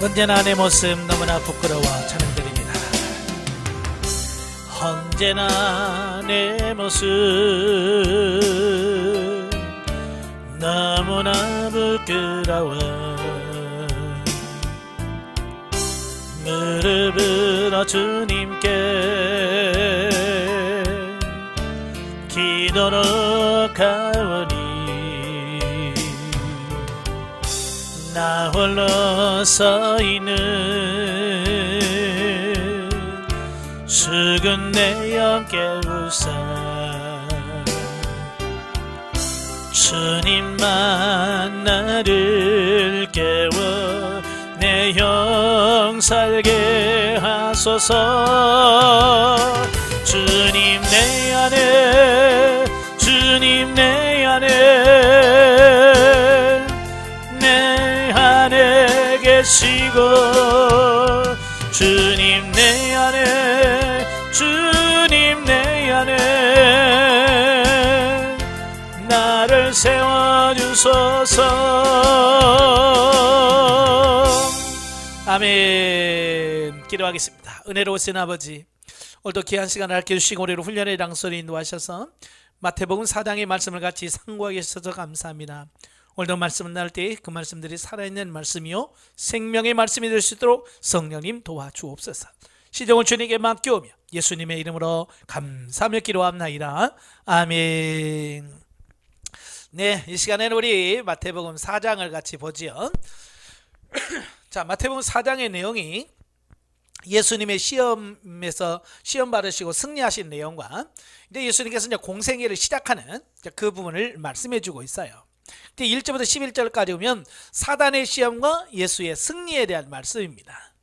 언제나 내 모습 너무나 부끄러워 찬양드립니다. 언제나 내 모습 너무나 부끄러워 무릎으로 주님께 기도로 가오니 나 홀로 서 있는 죽은 내 영 깨우사 주님만 나를 깨워 내 영 살게 하소서. 주님 내 안에 주님 내 안에 계시고 주님 내 안에 주님 내 안에 나를 세워주소서. 아멘. 기도하겠습니다. 은혜로우신 아버지, 오늘도 귀한 시간을 아껴주시고 우리를 훈련의 장소로 인도하셔서 마태복음 4장의 말씀을 같이 상고하게 하셔서 감사합니다. 오늘도 말씀을 나눌 때 그 말씀들이 살아있는 말씀이요 생명의 말씀이 될 수 있도록 성령님 도와주옵소서. 시종을 주님께 맡겨오며 예수님의 이름으로 감사하며 기도합나이다. 아멘. 네, 이 시간에는 우리 마태복음 4장을 같이 보지요. 자, 마태복음 4장의 내용이 예수님의 시험에서 시험 받으시고 승리하신 내용과 이제 예수님께서 이제 공생애를 시작하는 그 부분을 말씀해 주고 있어요. 1절부터 11절까지 보면 사단의 시험과 예수의 승리에 대한 말씀입니다.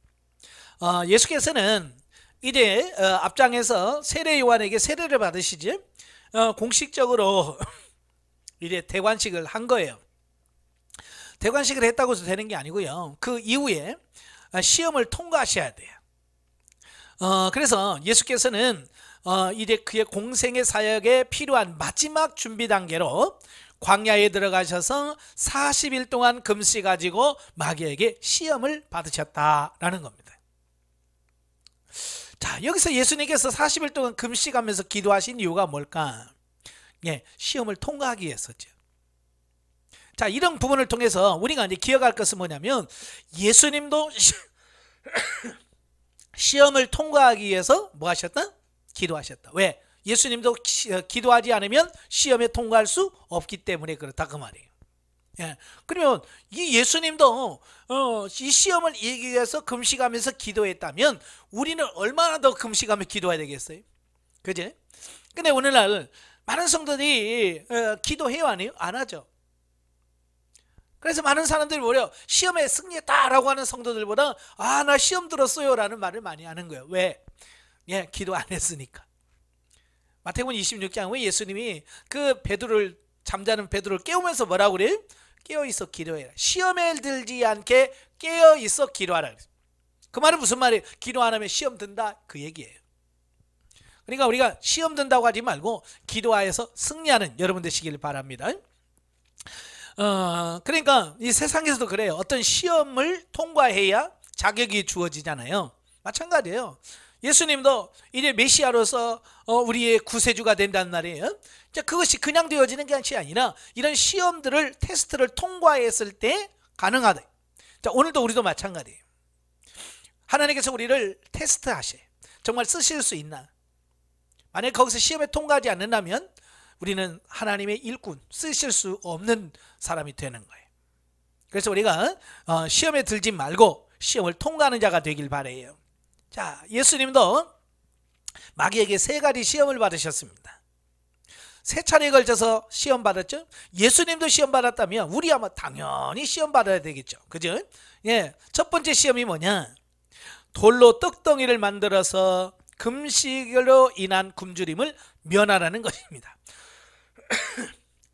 예수께서는 이제 앞장에서 세례 요한에게 세례를 받으시지 공식적으로 이제 대관식을 한 거예요. 대관식을 했다고 해서 되는 게 아니고요. 그 이후에 시험을 통과하셔야 돼요. 그래서 예수께서는 이제 그의 공생의 사역에 필요한 마지막 준비 단계로 광야에 들어가셔서 40일 동안 금식 가지고 마귀에게 시험을 받으셨다라는 겁니다. 자, 여기서 예수님께서 40일 동안 금식하면서 기도하신 이유가 뭘까? 예, 시험을 통과하기 위해서죠. 자, 이런 부분을 통해서 우리가 이제 기억할 것은 뭐냐면 예수님도 시험을 통과하기 위해서 뭐 하셨다? 기도하셨다. 왜? 예수님도 기도하지 않으면 시험에 통과할 수 없기 때문에 그렇다 그 말이에요. 예. 그러면 이 예수님도 이 시험을 이기기 위해서 금식하면서 기도했다면 우리는 얼마나 더 금식하며 기도해야 되겠어요? 그지? 근데 오늘날 많은 성도들이 기도해요 안 해요? 안 하죠. 그래서 많은 사람들이 오히려 시험에 승리했다라고 하는 성도들보다 나 시험 들었어요 라는 말을 많이 하는 거예요. 왜? 예, 기도 안 했으니까. 마태복음 26장 왜 예수님이 그 베드로를 잠자는 베드로를 깨우면서 뭐라고 그래요? 깨어있어 기도해라. 시험에 들지 않게 깨어있어 기도하라. 그 말은 무슨 말이에요? 기도 안 하면 시험 든다 그 얘기예요. 그러니까 우리가 시험 든다고 하지 말고 기도하여서 승리하는 여러분 되시길 바랍니다. 그러니까 이 세상에서도 그래요. 어떤 시험을 통과해야 자격이 주어지잖아요. 마찬가지예요. 예수님도 이제 메시아로서 우리의 구세주가 된다는 말이에요. 그것이 그냥 되어지는 것이 아니라 이런 시험들을 테스트를 통과했을 때 가능하다. 자, 오늘도 우리도 마찬가지예요. 하나님께서 우리를 테스트하셔요. 정말 쓰실 수 있나? 만약에 거기서 시험에 통과하지 않는다면 우리는 하나님의 일꾼, 쓰실 수 없는 사람이 되는 거예요. 그래서 우리가 시험에 들지 말고 시험을 통과하는 자가 되길 바라요. 자, 예수님도 마귀에게 3가지 시험을 받으셨습니다. 3차례에 걸쳐서 시험 받았죠. 예수님도 시험 받았다면 우리 아마 당연히 시험 받아야 되겠죠. 그죠? 예, 첫 번째 시험이 뭐냐? 돌로 떡덩이를 만들어서 금식으로 인한 굶주림을 면하라는 것입니다.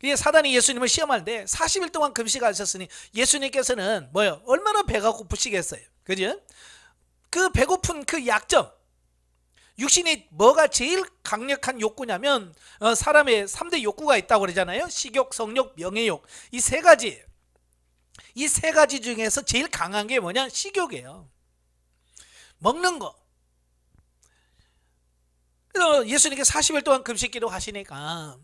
이게 사단이 예수님을 시험하는데 40일 동안 금식하셨으니 예수님께서는 뭐요? 얼마나 배가 고프시겠어요. 그죠? 그 배고픈 그 약점, 육신이 뭐가 제일 강력한 욕구냐면 사람의 3대 욕구가 있다고 그러잖아요. 식욕, 성욕, 명예욕. 이 3가지. 이 세 가지 중에서 제일 강한 게 뭐냐? 식욕이에요. 먹는 거. 그래서 예수님께서 40일 동안 금식기도 하시니까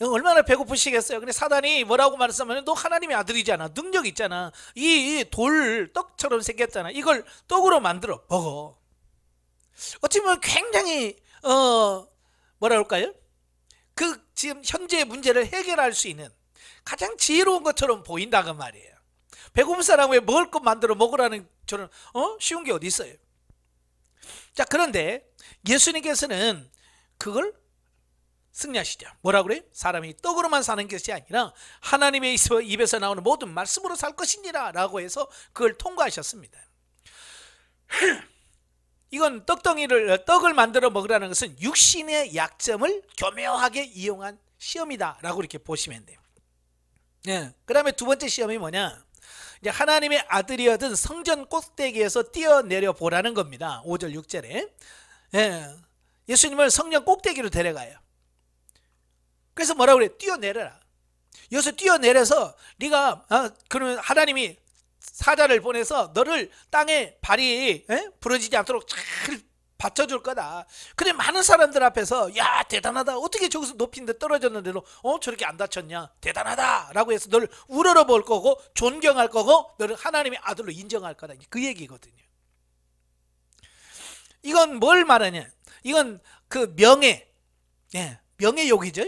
얼마나 배고프시겠어요. 근데 사단이 뭐라고 말했으면 너 하나님의 아들이잖아, 능력 있잖아, 이 돌 떡처럼 생겼잖아, 이걸 떡으로 만들어 먹어. 어찌 보면 굉장히 뭐라 그럴까요? 그 지금 현재의 문제를 해결할 수 있는 가장 지혜로운 것처럼 보인다고 말이에요. 배고픈 사람 왜 먹을 것 만들어 먹으라는 저는 쉬운 게 어디 있어요. 자, 그런데 예수님께서는 그걸 승리하시죠. 뭐라 그래요? 사람이 떡으로만 사는 것이 아니라 하나님의 입에서 나오는 모든 말씀으로 살 것이니라 라고 해서 그걸 통과하셨습니다. 이건 떡을 만들어 먹으라는 것은 육신의 약점을 교묘하게 이용한 시험이다 라고 이렇게 보시면 돼요. 그 다음에 두 번째 시험이 뭐냐? 이제 하나님의 아들이어든 성전 꼭대기에서 뛰어내려 보라는 겁니다. 5절 6절에 예수님을 성전 꼭대기로 데려가요. 그래서 뭐라고 그래? 뛰어내려라. 여기서 뛰어내려서 네가 그러면 하나님이 사자를 보내서 너를 땅에 발이 부러지지 않도록 잘 받쳐줄 거다. 근데 많은 사람들 앞에서 야 대단하다, 어떻게 저기서 높인데 떨어졌는데도 저렇게 안 다쳤냐, 대단하다 라고 해서 너를 우러러 볼 거고 존경할 거고 너를 하나님의 아들로 인정할 거다, 그 얘기거든요. 이건 뭘 말하냐? 이건 그 명예욕이죠.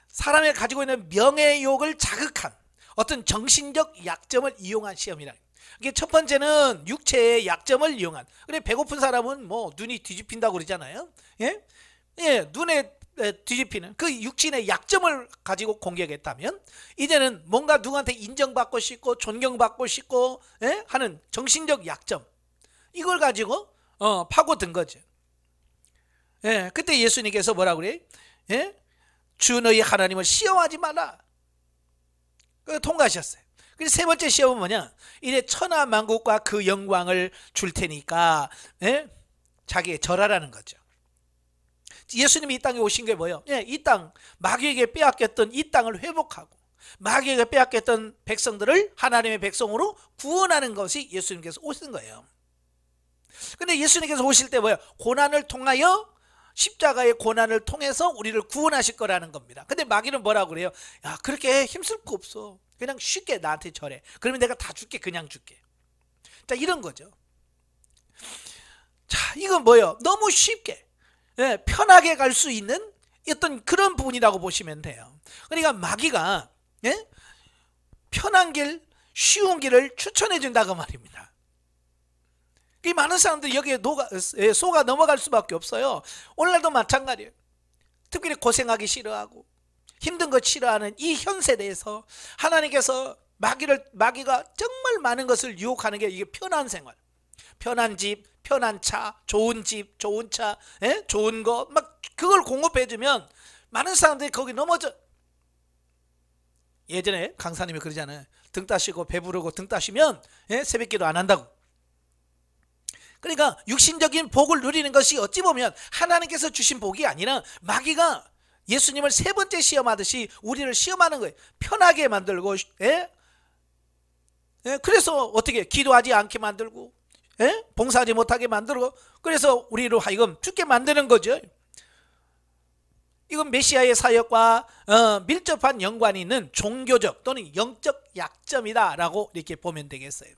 사람이 가지고 있는 명예욕을 자극한 어떤 정신적 약점을 이용한 시험이라. 이게 첫 번째는 육체의 약점을 이용한. 그래, 배고픈 사람은 뭐 눈이 뒤집힌다고 그러잖아요. 눈에 뒤집히는 그 육신의 약점을 가지고 공격했다면, 이제는 뭔가 누구한테 인정받고 싶고 존경받고 싶고 하는 정신적 약점, 이걸 가지고 파고든 거죠. 그때 예수님께서 뭐라 그래요? 주 너희 하나님을 시험하지 말라. 통과하셨어요. 그래서 세 번째 시험은 뭐냐? 이제 천하 만국과 그 영광을 줄 테니까 자기의 절하라는 거죠. 예수님이 이 땅에 오신 게 뭐예요? 이 땅, 마귀에게 빼앗겼던 이 땅을 회복하고 마귀에게 빼앗겼던 백성들을 하나님의 백성으로 구원하는 것이 예수님께서 오신 거예요. 근데 예수님께서 오실 때 뭐예요? 고난을 통하여, 십자가의 고난을 통해서 우리를 구원하실 거라는 겁니다. 근데 마귀는 뭐라고 그래요? 야, 그렇게 힘쓸 거 없어, 그냥 쉽게 나한테 절해, 그러면 내가 다 줄게, 그냥 줄게. 자, 이런 거죠. 자, 이건 뭐예요? 너무 쉽게 편하게 갈 수 있는 어떤 그런 부분이라고 보시면 돼요. 그러니까 마귀가 편한 길, 쉬운 길을 추천해 준다고 말입니다. 이 많은 사람들이 여기에 속아 넘어갈 수밖에 없어요. 오늘날도 마찬가지예요. 특별히 고생하기 싫어하고 힘든 것 싫어하는 이 현 세대에서 하나님께서 마귀가 정말 많은 것을 유혹하는 게 이게 편한 생활, 편한 집, 편한 차, 좋은 집, 좋은 차, 좋은 거 막 그걸 공급해주면 많은 사람들이 거기 넘어져. 예전에 강사님이 그러잖아요. 등 따시고 배부르고 등 따시면 새벽기도 안 한다고. 그러니까 육신적인 복을 누리는 것이 어찌 보면 하나님께서 주신 복이 아니라 마귀가 예수님을 세 번째 시험하듯이 우리를 시험하는 거예요. 편하게 만들고 그래서 어떻게 기도하지 않게 만들고 봉사하지 못하게 만들고, 그래서 우리로 하여금 죽게 만드는 거죠. 이건 메시아의 사역과 밀접한 연관이 있는 종교적 또는 영적 약점이다 라고 이렇게 보면 되겠어요.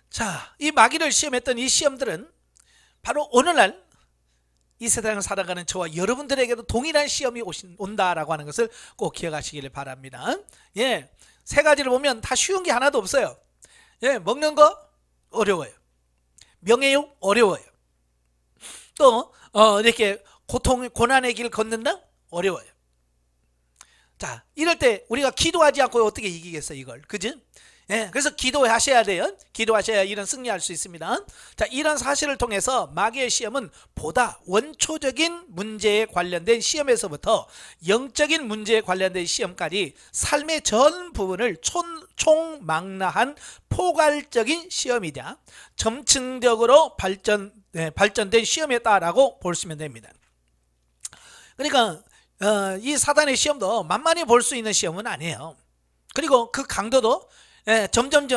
자, 이 마귀를 시험했던 이 시험들은 바로 오늘날 이 세상을 살아가는 저와 여러분들에게도 동일한 시험이 온다라고 하는 것을 꼭 기억하시기를 바랍니다. 세 가지를 보면 다 쉬운 게 하나도 없어요. 먹는 거 어려워요. 명예욕 어려워요. 또 이렇게 고난의 길 걷는다 어려워요. 자, 이럴 때 우리가 기도하지 않고 어떻게 이기겠어요, 이걸? 그지? 그래서 기도하셔야 돼요. 기도하셔야 이런 승리할 수 있습니다. 자, 이런 사실을 통해서 마귀의 시험은 보다 원초적인 문제에 관련된 시험에서부터 영적인 문제에 관련된 시험까지 삶의 전 부분을 총망라한 포괄적인 시험이자 점층적으로 발전된 시험이었다라고 보시면 됩니다. 그러니까 이 사단의 시험도 만만히 볼 수 있는 시험은 아니에요. 그리고 그 강도도 점점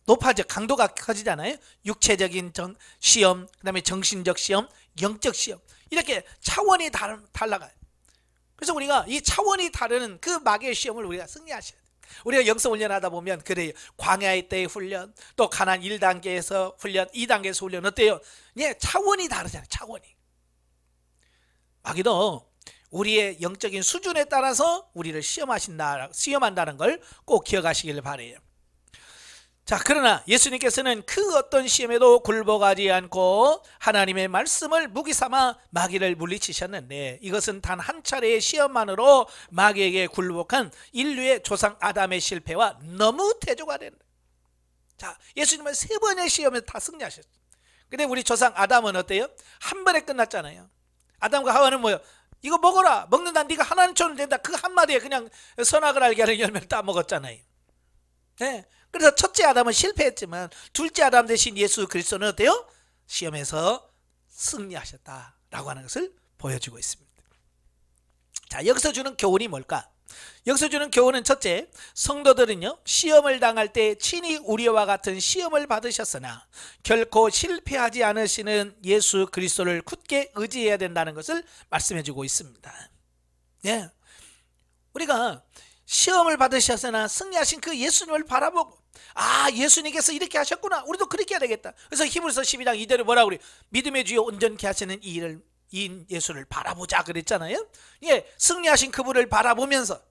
높아져 강도가 커지잖아요. 육체적인 시험, 그 다음에 정신적 시험, 영적 시험, 이렇게 차원이 달라가요. 그래서 우리가 이 차원이 다른 그 마귀의 시험을 우리가 승리하셔야 돼요. 우리가 영성 훈련하다 보면 그래요. 광야의 때의 훈련, 또 가난 1단계에서 훈련, 2단계에서 훈련 어때요? 차원이 다르잖아요. 차원이. 마귀도 우리의 영적인 수준에 따라서 우리를 시험한다는 걸 꼭 기억하시길 바라요. 자, 그러나 예수님께서는 그 어떤 시험에도 굴복하지 않고 하나님의 말씀을 무기 삼아 마귀를 물리치셨는데, 이것은 단 한 차례의 시험만으로 마귀에게 굴복한 인류의 조상 아담의 실패와 너무 대조가 된다. 자, 예수님은 3번의 시험에 다 승리하셨어요. 근데 우리 조상 아담은 어때요? 한 번에 끝났잖아요. 아담과 하와는 뭐예요? 이거 먹어라, 먹는다, 네가 하나님처럼 된다, 그 한마디에 그냥 선악을 알게 하는 열매를 다 먹었잖아요. 네. 그래서 첫째 아담은 실패했지만 둘째 아담 대신 예수 그리스도는 어때요? 시험에서 승리하셨다라고 하는 것을 보여주고 있습니다. 자, 여기서 주는 교훈이 뭘까? 여기서 주는 교훈은 첫째, 성도들은요 시험을 당할 때 친히 우리와 같은 시험을 받으셨으나 결코 실패하지 않으시는 예수 그리스도를 굳게 의지해야 된다는 것을 말씀해 주고 있습니다. 예, 우리가 시험을 받으셨으나 승리하신 그 예수님을 바라보고, 아, 예수님께서 이렇게 하셨구나, 우리도 그렇게 해야 되겠다. 그래서 히브리서 12장 2절에 뭐라고 그래요? 믿음의 주여 온전케 하시는 이 예수를 바라보자 그랬잖아요. 예, 승리하신 그분을 바라보면서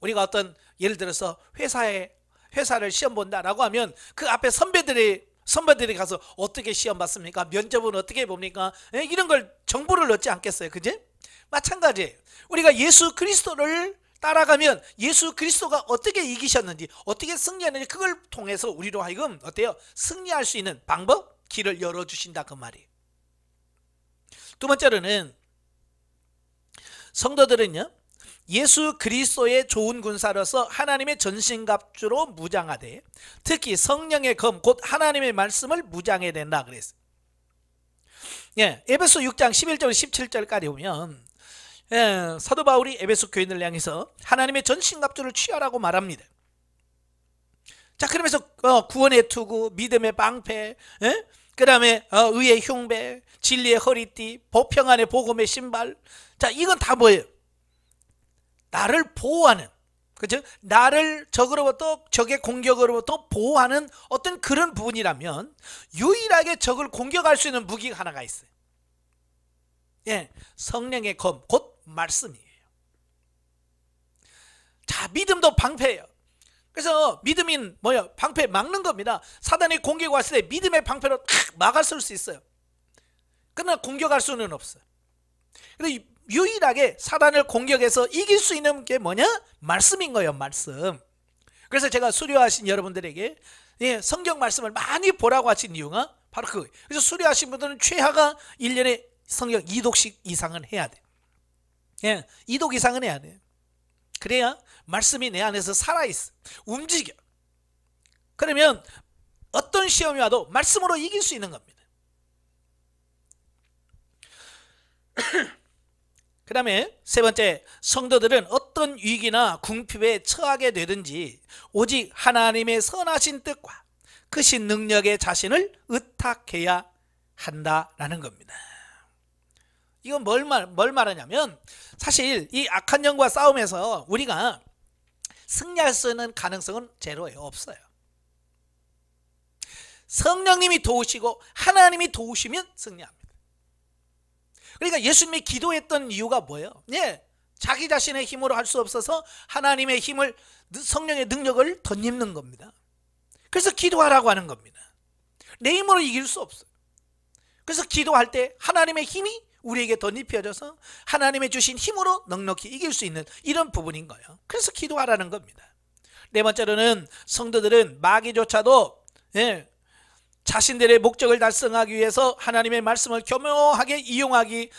우리가 어떤, 예를 들어서 회사를 시험 본다라고 하면 그 앞에 선배들이 가서 어떻게 시험 봤습니까? 면접은 어떻게 봅니까? 예, 이런 걸 정보를 얻지 않겠어요? 그제? 마찬가지예요. 우리가 예수 그리스도를 따라가면 예수 그리스도가 어떻게 이기셨는지, 어떻게 승리했는지, 그걸 통해서 우리로 하여금 어때요? 승리할 수 있는 방법, 길을 열어주신다, 그 말이에요. 두 번째로는 성도들은요 예수 그리스도의 좋은 군사로서 하나님의 전신갑주로 무장하되 특히 성령의 검 곧 하나님의 말씀을 무장해야 된다 그랬어요. 예, 에베소 6장 11절 17절까지 보면 사도 바울이 에베소 교인을 향해서 하나님의 전신갑주를 취하라고 말합니다. 자, 그러면서 구원의 투구, 믿음의 방패, 그 다음에 의의 흉배, 진리의 허리띠, 평안의 복음의 신발. 자, 이건 다 뭐예요? 나를 보호하는, 그죠? 나를 적의 공격으로부터 보호하는 어떤 그런 부분이라면 유일하게 적을 공격할 수 있는 무기가 하나가 있어요. 예, 성령의 검, 곧 말씀이에요. 자, 믿음도 방패예요. 그래서 믿음인 뭐예요? 방패 막는 겁니다. 사단이 공격 왔을 때 믿음의 방패로 탁 막았을 수 있어요. 그러나 공격할 수는 없어요. 그래서 유일하게 사단을 공격해서 이길 수 있는 게 뭐냐? 말씀인 거예요, 말씀. 그래서 제가 수료하신 여러분들에게 성경 말씀을 많이 보라고 하신 이유가 바로 그거예요. 그래서 수료하신 분들은 최하가 1년에 성경 2독씩 이상은 해야 돼. 예, 2독 이상은 해야 돼. 그래야 말씀이 내 안에서 살아있어, 움직여. 그러면 어떤 시험이 와도 말씀으로 이길 수 있는 겁니다. 그 다음에 세 번째, 성도들은 어떤 위기나 궁핍에 처하게 되든지 오직 하나님의 선하신 뜻과 크신 능력의 자신을 의탁해야 한다라는 겁니다. 이건 뭘 말하냐면, 사실 이 악한 영과 싸움에서 우리가 승리할 수 있는 가능성은 제로예요. 없어요. 성령님이 도우시고 하나님이 도우시면 승리합니다. 그러니까 예수님이 기도했던 이유가 뭐예요? 예, 자기 자신의 힘으로 할 수 없어서 하나님의 힘을, 성령의 능력을 덧입는 겁니다. 그래서 기도하라고 하는 겁니다. 내 힘으로 이길 수 없어요. 그래서 기도할 때 하나님의 힘이 우리에게 덧입혀져서 하나님의 주신 힘으로 넉넉히 이길 수 있는 이런 부분인 거예요. 그래서 기도하라는 겁니다. 네 번째로는 성도들은 마귀조차도 자신들의 목적을 달성하기 위해서 하나님의 말씀을 교묘하게 이용하기도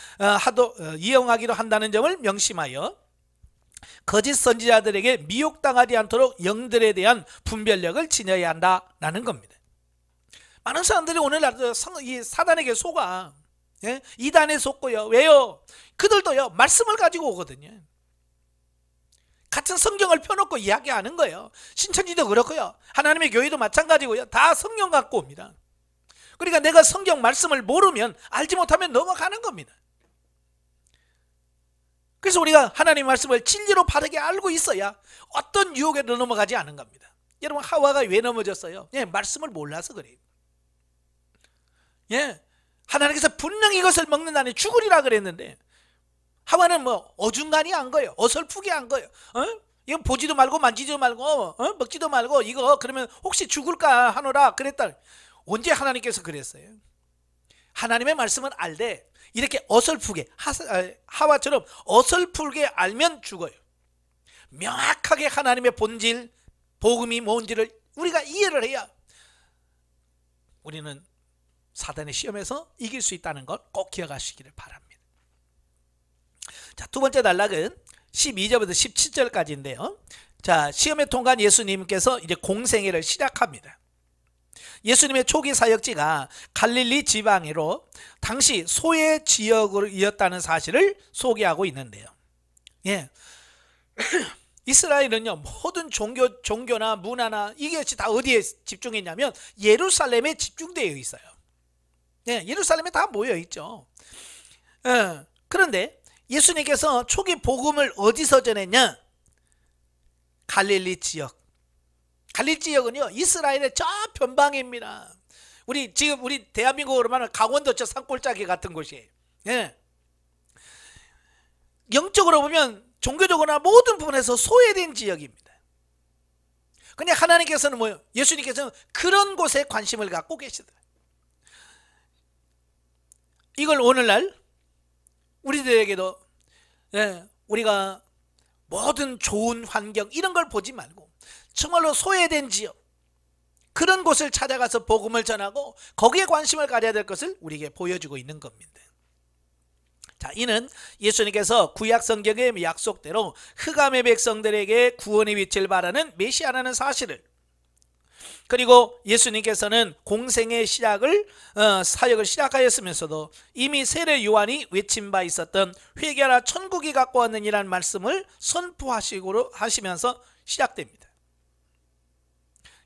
한다는 점을 명심하여 거짓 선지자들에게 미혹당하지 않도록 영들에 대한 분별력을 지녀야 한다는 겁니다. 많은 사람들이 오늘날 이 사단에게 속아, 이단에 속고요. 왜요? 그들도요 말씀을 가지고 오거든요. 같은 성경을 펴놓고 이야기하는 거예요. 신천지도 그렇고요. 하나님의 교회도 마찬가지고요. 다 성경 갖고 옵니다. 그러니까 내가 성경 말씀을 모르면, 알지 못하면 넘어가는 겁니다. 그래서 우리가 하나님 말씀을 진리로 바르게 알고 있어야 어떤 유혹에도 넘어가지 않은 겁니다. 여러분, 하와가 왜 넘어졌어요? 말씀을 몰라서 그래요. 하나님께서 분명히 이것을 먹는다니 죽으리라 그랬는데 하와는 어중간히 한 거예요. 어설프게 한 거예요. 이거 보지도 말고 만지지도 말고 먹지도 말고 이거 그러면 혹시 죽을까 하노라 그랬다. 언제 하나님께서 그랬어요? 하나님의 말씀은 알되 이렇게 어설프게, 하와처럼 어설프게 알면 죽어요. 명확하게 하나님의 본질, 복음이 뭔지를 우리가 이해를 해야 우리는 사단의 시험에서 이길 수 있다는 걸 꼭 기억하시기를 바랍니다. 자, 두 번째 단락은 12절부터 17절까지인데요. 자, 시험에 통과한 예수님께서 이제 공생애를 시작합니다. 예수님의 초기 사역지가 갈릴리 지방으로 당시 소외 지역이었다는 사실을 소개하고 있는데요. 이스라엘은요, 모든 종교나 문화나 이것이 다 어디에 집중했냐면 예루살렘에 집중되어 있어요. 예루살렘에 다 모여 있죠. 그런데 예수님께서 초기 복음을 어디서 전했냐? 갈릴리 지역. 갈릴리 지역은요, 이스라엘의 저 변방입니다. 우리 대한민국으로 말하면 강원도 저 산골짜기 같은 곳이에요. 영적으로 보면 종교적으로나 모든 부분에서 소외된 지역입니다. 근데 하나님께서는 뭐예요? 예수님께서는 그런 곳에 관심을 갖고 계시더라. 이걸 오늘날 우리들에게도 우리가 모든 좋은 환경 이런 걸 보지 말고 정말로 소외된 지역, 그런 곳을 찾아가서 복음을 전하고 거기에 관심을 가져야 될 것을 우리에게 보여주고 있는 겁니다. 자, 이는 예수님께서 구약 성경의 약속대로 흑암의 백성들에게 구원의 빛을 발하는 메시아라는 사실을, 그리고 예수님께서는 공생의 사역을 시작하였으면서도 이미 세례 요한이 외친 바 있었던 회개하라 천국이 갖고 왔느니라는 말씀을 선포하시면서 시작됩니다.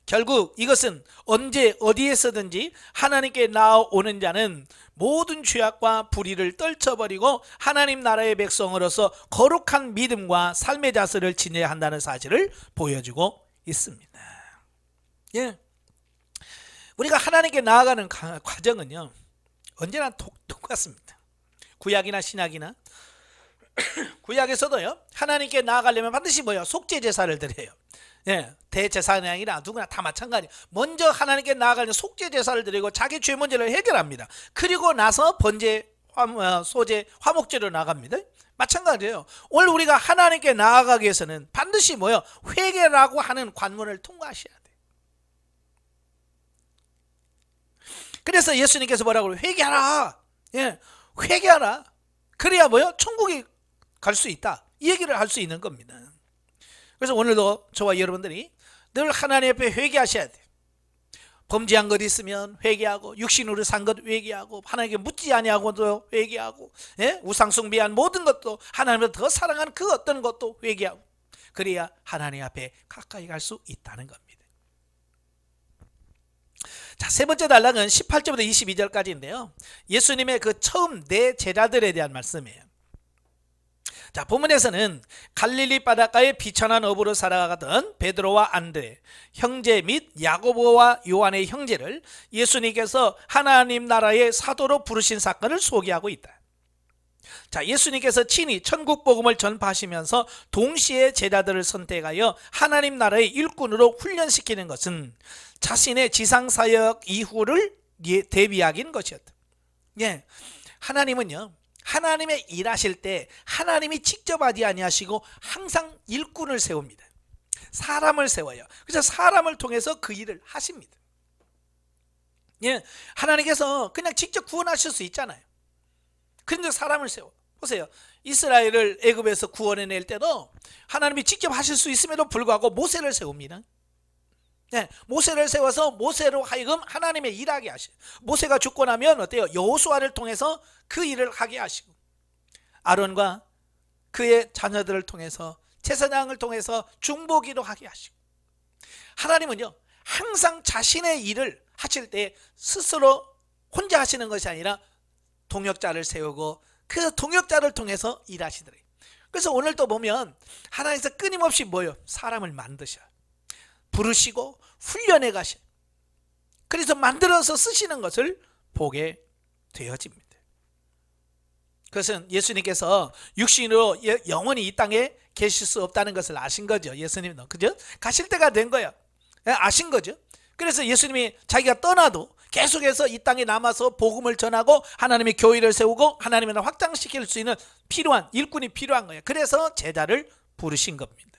결국 이것은 언제 어디에서든지 하나님께 나아오는 자는 모든 죄악과 불의를 떨쳐버리고 하나님 나라의 백성으로서 거룩한 믿음과 삶의 자세를 지녀야 한다는 사실을 보여주고 있습니다. 우리가 하나님께 나아가는 과정은요, 언제나 똑같습니다. 구약이나 신약이나 구약에서도요, 하나님께 나아가려면 반드시 속죄 제사를 드려요. 대제사장이 아니라 누구나 다 마찬가지예요. 먼저 하나님께 나아가려면 속죄 제사를 드리고 자기 죄 문제를 해결합니다. 그리고 나서 번제, 소제, 화목제로 나갑니다. 마찬가지예요. 오늘 우리가 하나님께 나아가기 위해서는 반드시 회개라고 하는 관문을 통과하셔야 돼요. 그래서 예수님께서 뭐라고 그래요? 회개하라. 회개하라. 그래야 천국에 갈 수 있다. 이 얘기를 할 수 있는 겁니다. 그래서 오늘도 저와 여러분들이 늘 하나님 앞에 회개하셔야 돼요. 범죄한 것 있으면 회개하고, 육신으로 산 것 회개하고, 하나님께 묻지 아니하고도 회개하고, 우상 숭배한 모든 것도 하나님을 더 사랑하는 그 어떤 것도 회개하고, 그래야 하나님 앞에 가까이 갈 수 있다는 겁니다. 자, 세 번째 단락은 18절부터 22절까지인데요. 예수님의 그 처음 네 제자들에 대한 말씀이에요. 자, 본문에서는 갈릴리 바닷가에 비천한 어부로 살아가던 베드로와 안드레, 형제 및 야고보와 요한의 형제를 예수님께서 하나님 나라의 사도로 부르신 사건을 소개하고 있다. 자, 예수님께서 친히 천국 복음을 전파하시면서 동시에 제자들을 선택하여 하나님 나라의 일꾼으로 훈련시키는 것은 자신의 지상사역 이후를 대비하긴 것이었다. 하나님은요, 하나님의 일하실 때 하나님이 직접 하지 아니하시고 항상 일꾼을 세웁니다. 사람을 세워요. 그래서 사람을 통해서 그 일을 하십니다. 하나님께서 그냥 직접 구원하실 수 있잖아요. 그런데 사람을 세워. 보세요. 이스라엘을 애굽에서 구원해낼 때도 하나님이 직접 하실 수 있음에도 불구하고 모세를 세웁니다. 모세를 세워서 모세로 하여금 하나님의 일하게 하시고, 모세가 죽고 나면 어때요? 여호수아를 통해서 그 일을 하게 하시고, 아론과 그의 자녀들을 통해서 제사장을 통해서 중보기도 하게 하시고, 하나님은요 항상 자신의 일을 하실 때 스스로 혼자 하시는 것이 아니라 동역자를 세우고 그 동역자를 통해서 일하시더래요. 그래서 오늘 또 보면 하나님께서 끊임없이 뭐요? 사람을 만드셔, 부르시고 훈련해 가셔. 그래서 만들어서 쓰시는 것을 보게 되어집니다. 그것은 예수님께서 육신으로 영원히 이 땅에 계실 수 없다는 것을 아신 거죠. 예수님은 그죠? 가실 때가 된 거야. 아신 거죠. 그래서 예수님이 자기가 떠나도 계속해서 이 땅에 남아서 복음을 전하고 하나님의 교회를 세우고 하나님의 나라를 확장시킬 수 있는 필요한 일꾼이 필요한 거예요. 그래서 제자를 부르신 겁니다.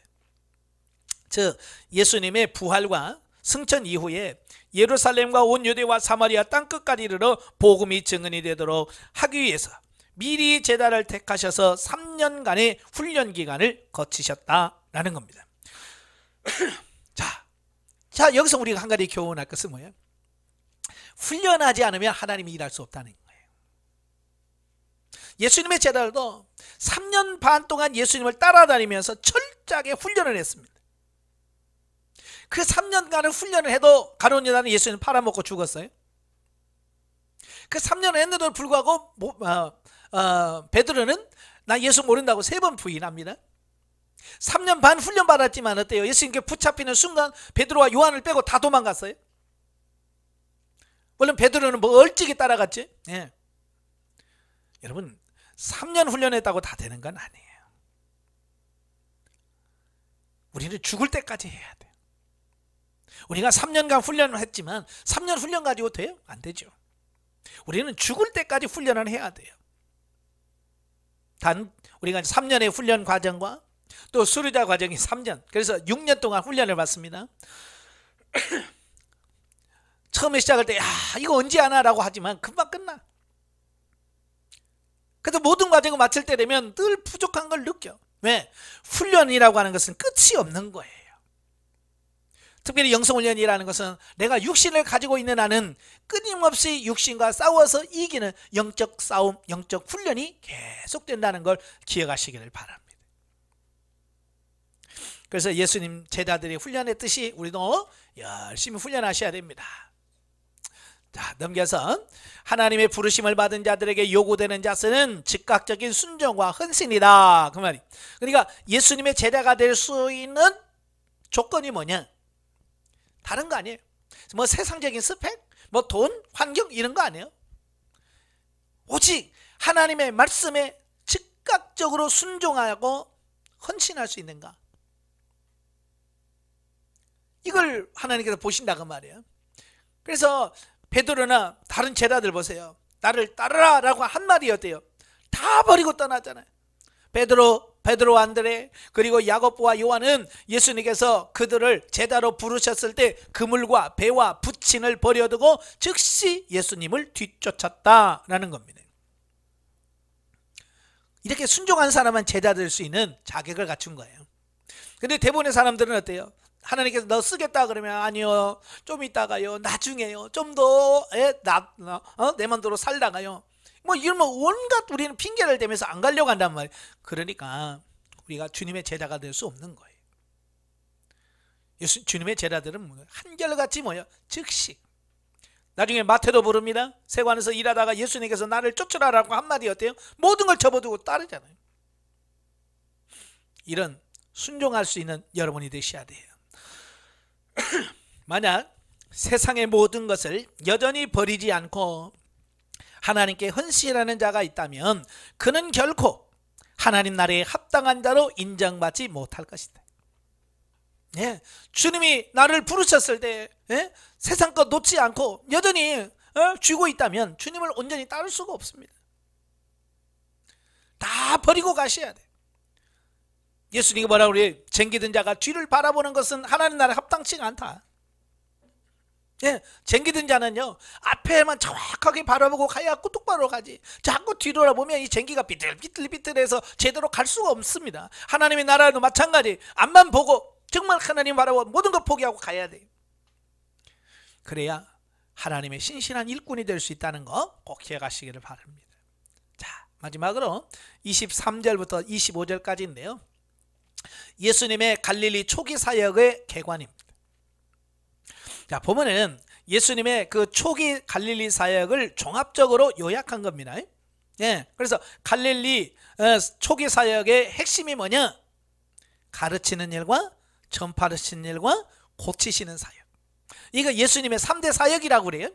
즉 예수님의 부활과 승천 이후에 예루살렘과 온 유대와 사마리아 땅끝까지 이르러 복음이 증언이 되도록 하기 위해서 미리 제자를 택하셔서 3년간의 훈련 기간을 거치셨다라는 겁니다. 자, 여기서 우리가 한 가지 교훈할 것은 뭐예요? 훈련하지 않으면 하나님이 일할 수 없다는 거예요. 예수님의 제자들도 3년 반 동안 예수님을 따라다니면서 철저하게 훈련을 했습니다. 그 3년간을 훈련을 해도 가룟 유다는 예수님을 팔아먹고 죽었어요. 그 3년을 했는데도 불구하고 베드로는 나 예수 모른다고 3번 부인합니다. 3년 반 훈련 받았지만 어때요? 예수님께 붙잡히는 순간 베드로와 요한을 빼고 다 도망갔어요. 물론 베드로는 뭐 얼찍이 따라갔지. 예. 여러분 3년 훈련했다고 다 되는 건 아니에요. 우리는 죽을 때까지 해야 돼요. 우리가 3년간 훈련을 했지만 3년 훈련 가지고 돼요? 안 되죠. 우리는 죽을 때까지 훈련을 해야 돼요. 단 우리가 3년의 훈련 과정과 또 수료자 과정이 3년, 그래서 6년 동안 훈련을 받습니다. 처음에 시작할 때 이거 언제 하나 라고 하지만 금방 끝나. 그래서 모든 과정을 마칠 때 되면 늘 부족한 걸 느껴. 왜? 훈련이라고 하는 것은 끝이 없는 거예요. 특별히 영성훈련이라는 것은 내가 육신을 가지고 있는 나는 끊임없이 육신과 싸워서 이기는 영적 싸움, 영적 훈련이 계속된다는 걸 기억하시기를 바랍니다. 그래서 예수님 제자들이 훈련했듯이 우리도 열심히 훈련하셔야 됩니다. 자, 넘겨서 하나님의 부르심을 받은 자들에게 요구되는 자세는 즉각적인 순종과 헌신이다, 그 말이. 그러니까 예수님의 제자가 될 수 있는 조건이 뭐냐? 다른 거 아니에요. 뭐 세상적인 스펙, 뭐 돈, 환경 이런 거 아니에요. 오직 하나님의 말씀에 즉각적으로 순종하고 헌신할 수 있는가, 이걸 하나님께서 보신다고 말이에요. 그래서 베드로나 다른 제자들 보세요. 나를 따르라 라고 한 말이 어때요? 다 버리고 떠났잖아요. 베드로, 안드레, 그리고 야고보와 요한은 예수님께서 그들을 제자로 부르셨을 때 그물과 배와 부친을 버려두고 즉시 예수님을 뒤쫓았다라는 겁니다. 이렇게 순종한 사람은 제자 될 수 있는 자격을 갖춘 거예요. 근데 대부분의 사람들은 어때요? 하나님께서 너 쓰겠다 그러면 아니요, 좀 있다가요, 나중에요, 좀 더 내 맘대로 살다가요, 뭐 이러면 온갖 우리는 핑계를 대면서 안 가려고 한단 말이에요. 그러니까 우리가 주님의 제자가 될 수 없는 거예요. 주님의 제자들은 한결같이 뭐예요? 즉시. 나중에 마태도 부릅니다. 세관에서 일하다가 예수님께서 나를 쫓으라라고 한마디 어때요? 모든 걸 접어두고 따르잖아요. 이런 순종할 수 있는 여러분이 되셔야 돼요. 만약 세상의 모든 것을 여전히 버리지 않고 하나님께 헌신하는 자가 있다면 그는 결코 하나님 나라에 합당한 자로 인정받지 못할 것이다. 예, 주님이 나를 부르셨을 때 세상 것 놓지 않고 여전히 쥐고 있다면 주님을 온전히 따를 수가 없습니다. 다 버리고 가셔야 돼. 예수님이 뭐라고 그래요? 쟁기든 자가 뒤를 바라보는 것은 하나님 나라에 합당치가 않다. 예, 쟁기든 자는요 앞에만 정확하게 바라보고 가야 똑바로 가지, 자꾸 뒤돌아보면 이 쟁기가 비틀비틀해서 제대로 갈 수가 없습니다. 하나님의 나라도 마찬가지. 앞만 보고 정말 하나님 바라보고 모든 것 포기하고 가야 돼요. 그래야 하나님의 신실한 일꾼이 될 수 있다는 거 꼭 기억하시기를 바랍니다. 자, 마지막으로 23절부터 25절까지인데요 예수님의 갈릴리 초기 사역의 개관입니다. 자, 보면은 예수님의 그 초기 갈릴리 사역을 종합적으로 요약한 겁니다. 예, 그래서 갈릴리 초기 사역의 핵심이 뭐냐? 가르치는 일과 전파하시는 일과 고치시는 사역. 이거 예수님의 3대 사역이라고 그래요.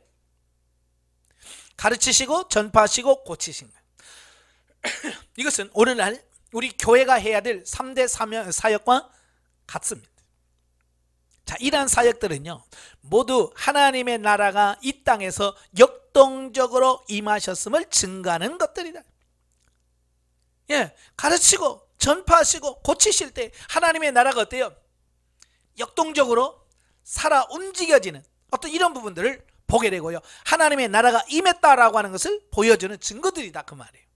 가르치시고 전파하시고 고치신 거예요. 이것은 오늘날 우리 교회가 해야 될 3대 사역과 같습니다. 자, 이러한 사역들은요, 모두 하나님의 나라가 이 땅에서 역동적으로 임하셨음을 증가하는 것들이다. 예, 가르치고 전파하시고 고치실 때 하나님의 나라가 어때요? 역동적으로 살아 움직여지는 어떤 이런 부분들을 보게 되고요, 하나님의 나라가 임했다라고 하는 것을 보여주는 증거들이다, 그 말이에요.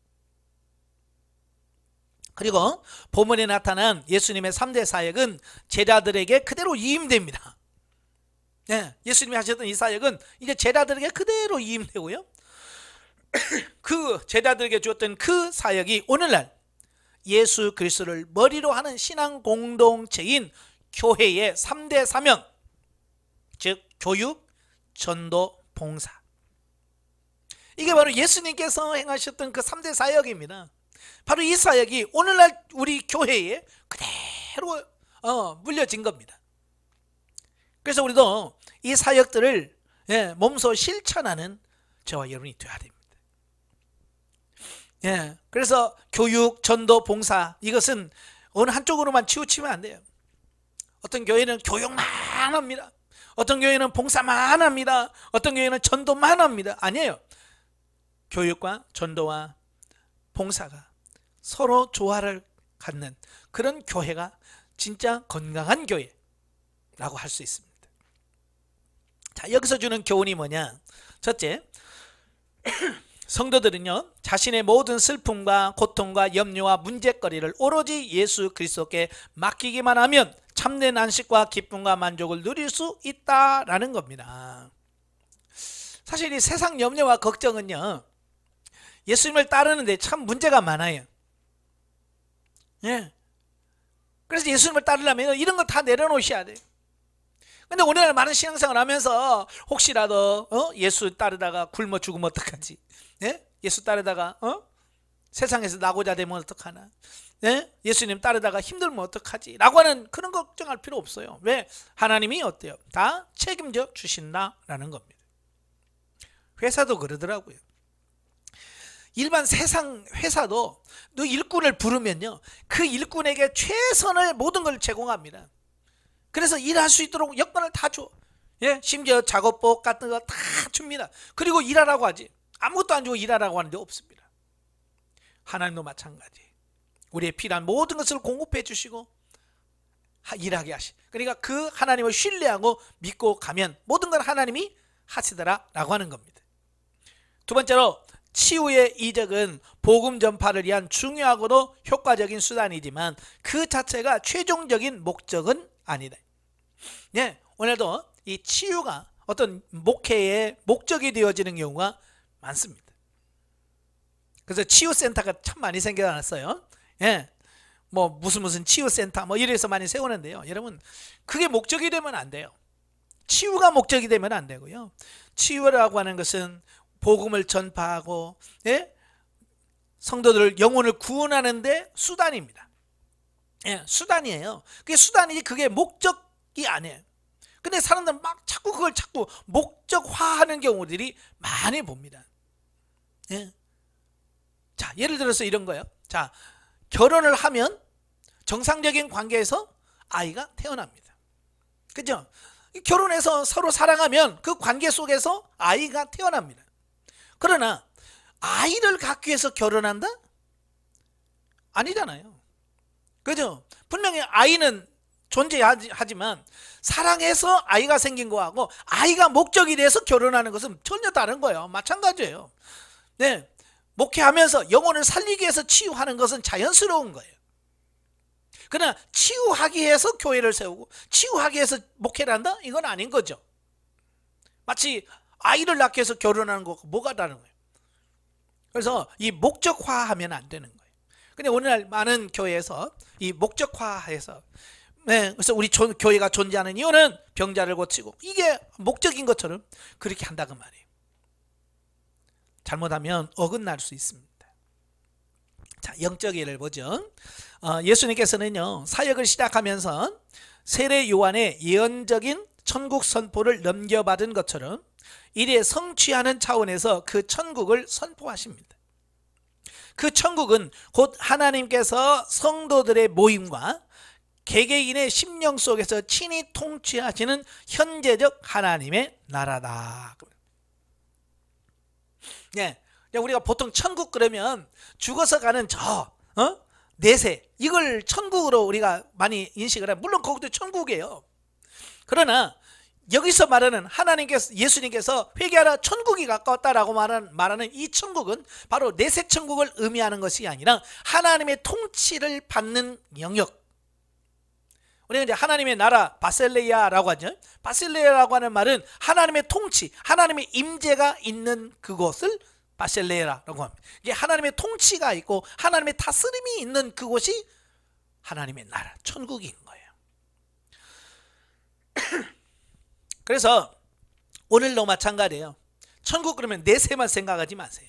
그리고 본문에 나타난 예수님의 3대 사역은 제자들에게 그대로 이임됩니다. 예, 예수님이 하셨던 이 사역은 이제 제자들에게 그대로 이임되고요, 그 제자들에게 주었던 그 사역이 오늘날 예수 그리스도를 머리로 하는 신앙 공동체인 교회의 3대 사명, 즉 교육, 전도, 봉사. 이게 바로 예수님께서 행하셨던 그 3대 사역입니다. 바로 이 사역이 오늘날 우리 교회에 그대로 물려진 겁니다. 그래서 우리도 이 사역들을 몸소 실천하는 저와 여러분이 되어야 됩니다. 예, 그래서 교육, 전도, 봉사, 이것은 어느 한쪽으로만 치우치면 안 돼요. 어떤 교회는 교육만 합니다. 어떤 교회는 봉사만 합니다. 어떤 교회는 전도만 합니다. 아니에요. 교육과 전도와 봉사가 서로 조화를 갖는 그런 교회가 진짜 건강한 교회라고 할 수 있습니다. 자, 여기서 주는 교훈이 뭐냐? 첫째, 성도들은요, 자신의 모든 슬픔과 고통과 염려와 문제거리를 오로지 예수 그리스도께 맡기기만 하면 참된 안식과 기쁨과 만족을 누릴 수 있다라는 겁니다. 사실 이 세상 염려와 걱정은요, 예수님을 따르는데 참 문제가 많아요. 예. 그래서 예수님을 따르려면 이런 거 다 내려놓으셔야 돼요. 근데 오늘날 많은 신앙생활 하면서 혹시라도 예수 따르다가 굶어 죽으면 어떡하지? 예? 예수 따르다가 세상에서 나고자 되면 어떡하나? 예? 예수님 따르다가 힘들면 어떡하지? 라고 하는 그런 걱정할 필요 없어요. 왜? 하나님이 어때요? 다 책임져 주신다라는 겁니다. 회사도 그러더라고요. 일반 세상 회사도 너 일꾼을 부르면요, 그 일꾼에게 최선을 모든 걸 제공합니다. 그래서 일할 수 있도록 여건을 다 줘. 예? 심지어 작업복 같은 거 다 줍니다. 그리고 일하라고 하지. 아무것도 안 주고 일하라고 하는 데 없습니다. 하나님도 마찬가지. 우리의 필요한 모든 것을 공급해 주시고 일하게 하시. 그러니까 그 하나님을 신뢰하고 믿고 가면 모든 걸 하나님이 하시더라라고 하는 겁니다. 두 번째로, 치유의 이적은 복음 전파를 위한 중요하고도 효과적인 수단이지만 그 자체가 최종적인 목적은 아니다. 네, 오늘도 이 치유가 어떤 목회의 목적이 되어지는 경우가 많습니다. 그래서 치유센터가 참 많이 생겨났어요. 예, 뭐 무슨 치유센터 뭐 이래서 많이 세우는데요. 여러분, 그게 목적이 되면 안 돼요. 치유가 목적이 되면 안 되고요. 치유라고 하는 것은 복음을 전파하고, 예? 성도들 영혼을 구원하는데 수단입니다. 예, 수단이에요. 그게 수단이지 그게 목적이 아니에요. 근데 사람들은 막 자꾸 그걸 자꾸 목적화하는 경우들이 많이 봅니다. 예. 자, 예를 들어서 이런 거예요. 자, 결혼을 하면 정상적인 관계에서 아이가 태어납니다. 그죠? 결혼해서 서로 사랑하면 그 관계 속에서 아이가 태어납니다. 그러나 아이를 갖기 위해서 결혼한다? 아니잖아요. 그죠? 분명히 아이는 존재하지만 사랑해서 아이가 생긴 거하고 아이가 목적이 돼서 결혼하는 것은 전혀 다른 거예요. 마찬가지예요. 네, 목회하면서 영혼을 살리기 위해서 치유하는 것은 자연스러운 거예요. 그러나 치유하기 위해서 교회를 세우고 치유하기 위해서 목회를 한다? 이건 아닌 거죠. 마치 아이를 낳기 위해서 결혼하는 것과 뭐가 다른 거예요. 그래서 이 목적화하면 안 되는 거예요. 근데 오늘날 많은 교회에서 이 목적화해서, 그래서 우리 교회가 존재하는 이유는 병자를 고치고, 이게 목적인 것처럼 그렇게 한다고 말이에요. 잘못하면 어긋날 수 있습니다. 자, 영적 예를 보죠. 예수님께서는요, 사역을 시작하면서 세례 요한의 예언적인 천국 선포를 넘겨받은 것처럼 이래 성취하는 차원에서 그 천국을 선포하십니다. 그 천국은 곧 하나님께서 성도들의 모임과 개개인의 심령 속에서 친히 통치하시는 현재적 하나님의 나라다. 우리가 보통 천국 그러면 죽어서 가는 내세, 이걸 천국으로 우리가 많이 인식을 해요. 물론 거기도 천국이에요. 그러나 여기서 말하는 예수님께서 회개하라 천국이 가까웠다라고 말하는 이 천국은 바로 내세 천국을 의미하는 것이 아니라 하나님의 통치를 받는 영역. 우리가 이제 하나님의 나라 바셀레야라고 하죠. 바셀레야라고 하는 말은 하나님의 통치, 하나님의 임재가 있는 그곳을 바셀레야라고 합니다. 이게 하나님의 통치가 있고 하나님의 다스림이 있는 그곳이 하나님의 나라, 천국인 거예요. 그래서 오늘도 마찬가지예요. 천국 그러면 내세만 생각하지 마세요.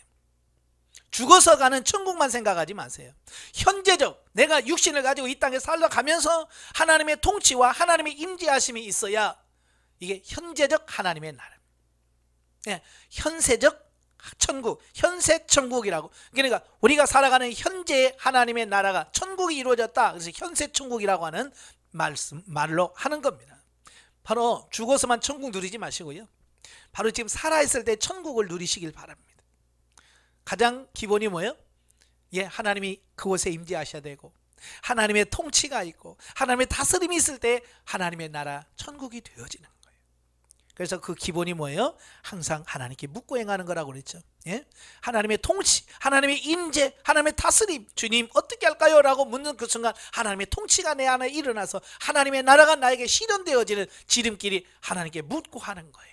죽어서 가는 천국만 생각하지 마세요. 현재적, 내가 육신을 가지고 이 땅에 살아가면서 하나님의 통치와 하나님의 임재하심이 있어야 이게 현재적 하나님의 나라, 현세적 천국, 현세 천국이라고. 그러니까 우리가 살아가는 현재의 하나님의 나라가 천국이 이루어졌다. 그래서 현세 천국이라고 하는 말로 하는 겁니다. 바로 죽어서만 천국 누리지 마시고요, 바로 지금 살아있을 때 천국을 누리시길 바랍니다. 가장 기본이 뭐예요? 하나님이 그곳에 임재하셔야 되고 하나님의 통치가 있고 하나님의 다스림이 있을 때 하나님의 나라 천국이 되어지는 거예요. 그래서 그 기본이 뭐예요? 항상 하나님께 묻고 행하는 거라고 그랬죠. 하나님의 통치, 하나님의 임재, 하나님의 다스림, 주님 어떻게 할까요? 라고 묻는 그 순간 하나님의 통치가 내 안에 일어나서 하나님의 나라가 나에게 실현되어지는 지름길이 하나님께 묻고 하는 거예요.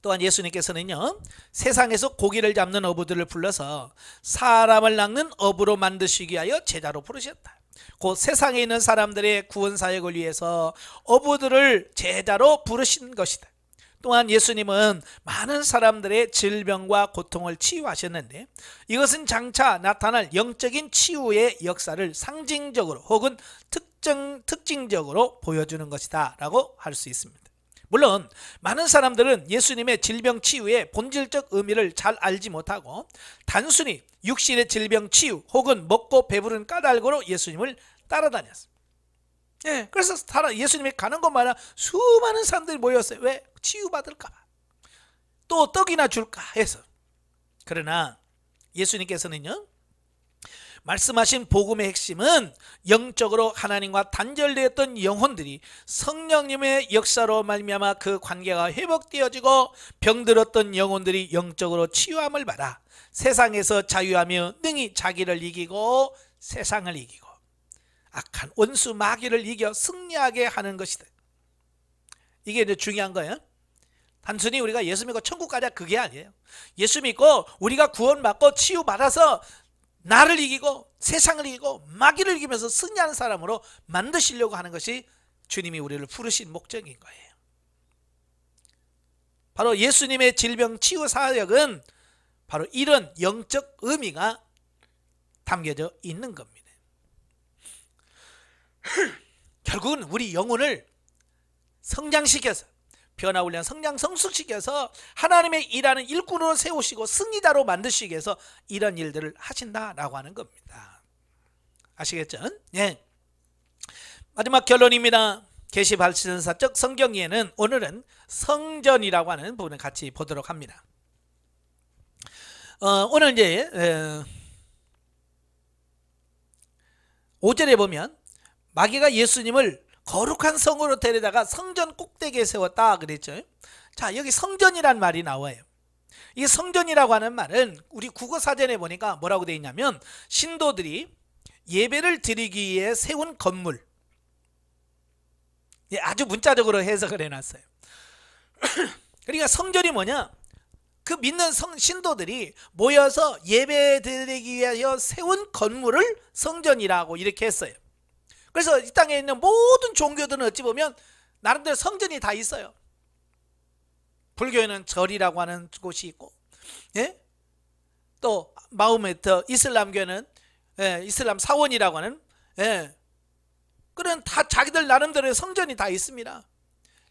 또한 예수님께서는요, 세상에서 고기를 잡는 어부들을 불러서 사람을 낚는 어부로 만드시기 위하여 제자로 부르셨다. 곧 세상에 있는 사람들의 구원 사역을 위해서 어부들을 제자로 부르신 것이다. 또한 예수님은 많은 사람들의 질병과 고통을 치유하셨는데 이것은 장차 나타날 영적인 치유의 역사를 상징적으로 혹은 특징적으로 보여주는 것이다 라고 할 수 있습니다. 물론 많은 사람들은 예수님의 질병 치유의 본질적 의미를 잘 알지 못하고 단순히 육신의 질병 치유 혹은 먹고 배부른 까닭으로 예수님을 따라다녔습니다. 그래서 예수님이 가는 곳마다 수많은 사람들이 모였어요. 왜? 치유받을까 봐, 또 떡이나 줄까 해서. 그러나 예수님께서는요, 말씀하신 복음의 핵심은 영적으로 하나님과 단절되었던 영혼들이 성령님의 역사로 말미암아 그 관계가 회복되어지고 병들었던 영혼들이 영적으로 치유함을 받아 세상에서 자유하며 능히 자기를 이기고 세상을 이기고 악한 원수 마귀를 이겨 승리하게 하는 것이다. 이게 이제 중요한 거예요. 단순히 우리가 예수 믿고 천국 가자 그게 아니에요. 예수 믿고 우리가 구원받고 치유받아서 나를 이기고 세상을 이기고 마귀를 이기면서 승리하는 사람으로 만드시려고 하는 것이 주님이 우리를 부르신 목적인 거예요. 바로 예수님의 질병 치유 사역은 바로 이런 영적 의미가 담겨져 있는 겁니다. 결국은 우리 영혼을 성장시켜서 변화훈련 성장 성숙시켜서 하나님의 일하는 일꾼으로 세우시고 승리자로 만드시기 위해서 이런 일들을 하신다라고 하는 겁니다. 아시겠죠? 마지막 결론입니다. 계시 발신사적 성경 이해는 오늘은 성전이라고 하는 부분을 같이 보도록 합니다. 오늘 이제 5절에 보면 마귀가 예수님을 거룩한 성으로 데려다가 성전 꼭대기에 세웠다 그랬죠. 자, 여기 성전이란 말이 나와요. 이 성전이라고 하는 말은 우리 국어사전에 보니까 뭐라고 되어 있냐면 신도들이 예배를 드리기 위해 세운 건물, 아주 문자적으로 해석을 해놨어요. 그러니까 성전이 뭐냐? 그 믿는 신도들이 모여서 예배드리기 위하여 세운 건물을 성전이라고 이렇게 했어요. 그래서 이 땅에 있는 모든 종교들은 어찌 보면 나름대로 성전이 다 있어요. 불교에는 절이라고 하는 곳이 있고, 예? 또 마호메트 이슬람교는 이슬람 사원이라고 하는, 그런 다 자기들 나름대로의 성전이 다 있습니다.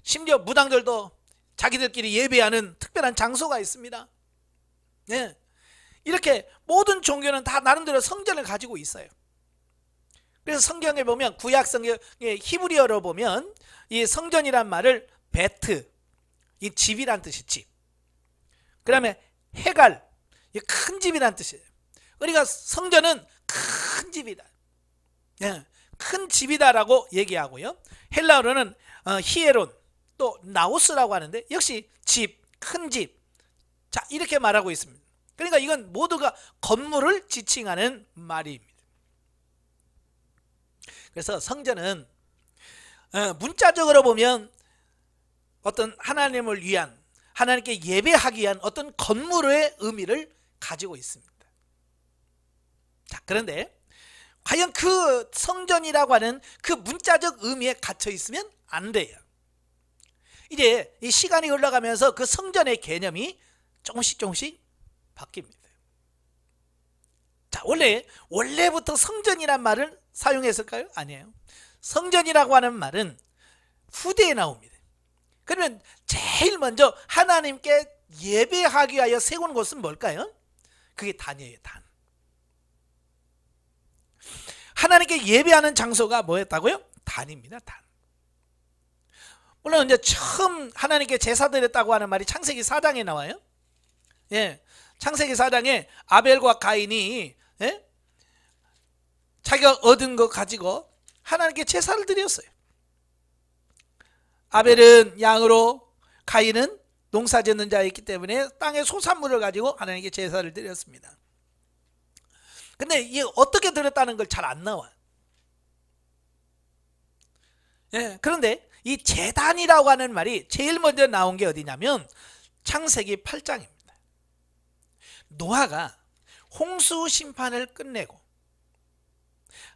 심지어 무당들도 자기들끼리 예배하는 특별한 장소가 있습니다. 이렇게 모든 종교는 다 나름대로 성전을 가지고 있어요. 그래서 성경에 보면, 구약 성경의 히브리어로 보면 이 성전이란 말을 베트, 이 집이란 뜻이 집. 그 다음에 헤갈, 이 큰 집이란 뜻이에요. 그러니까 성전은 큰 집이다, 큰 집이다라고 얘기하고요. 헬라어로는 히에론, 또 나우스라고 하는데 역시 집, 큰 집, 자 이렇게 말하고 있습니다. 그러니까 이건 모두가 건물을 지칭하는 말입니다. 그래서 성전은 문자적으로 보면 어떤 하나님을 위한, 하나님께 예배하기 위한 어떤 건물의 의미를 가지고 있습니다. 자, 그런데 과연 그 성전이라고 하는 그 문자적 의미에 갇혀 있으면 안 돼요. 이제 이 시간이 흘러가면서 그 성전의 개념이 조금씩 바뀝니다. 자, 원래부터 성전이란 말을 사용했을까요? 아니에요. 성전이라고 하는 말은 후대에 나옵니다. 그러면 제일 먼저 하나님께 예배하기 위하여 세운 곳은 뭘까요? 그게 단이에요. 단. 하나님께 예배하는 장소가 뭐였다고요? 단입니다. 단. 물론 이제 처음 하나님께 제사 드렸다고 하는 말이 창세기 4장에 나와요. 창세기 4장에 아벨과 가인이 자기가 얻은 거 가지고 하나님께 제사를 드렸어요. 아벨은 양으로, 가인은 농사 짓는 자였기 때문에 땅의 소산물을 가지고 하나님께 제사를 드렸습니다. 근데 이게 어떻게 드렸다는 걸 잘 안 나와. 그런데 이 제단이라고 하는 말이 제일 먼저 나온 게 어디냐면 창세기 8장입니다. 노아가 홍수 심판을 끝내고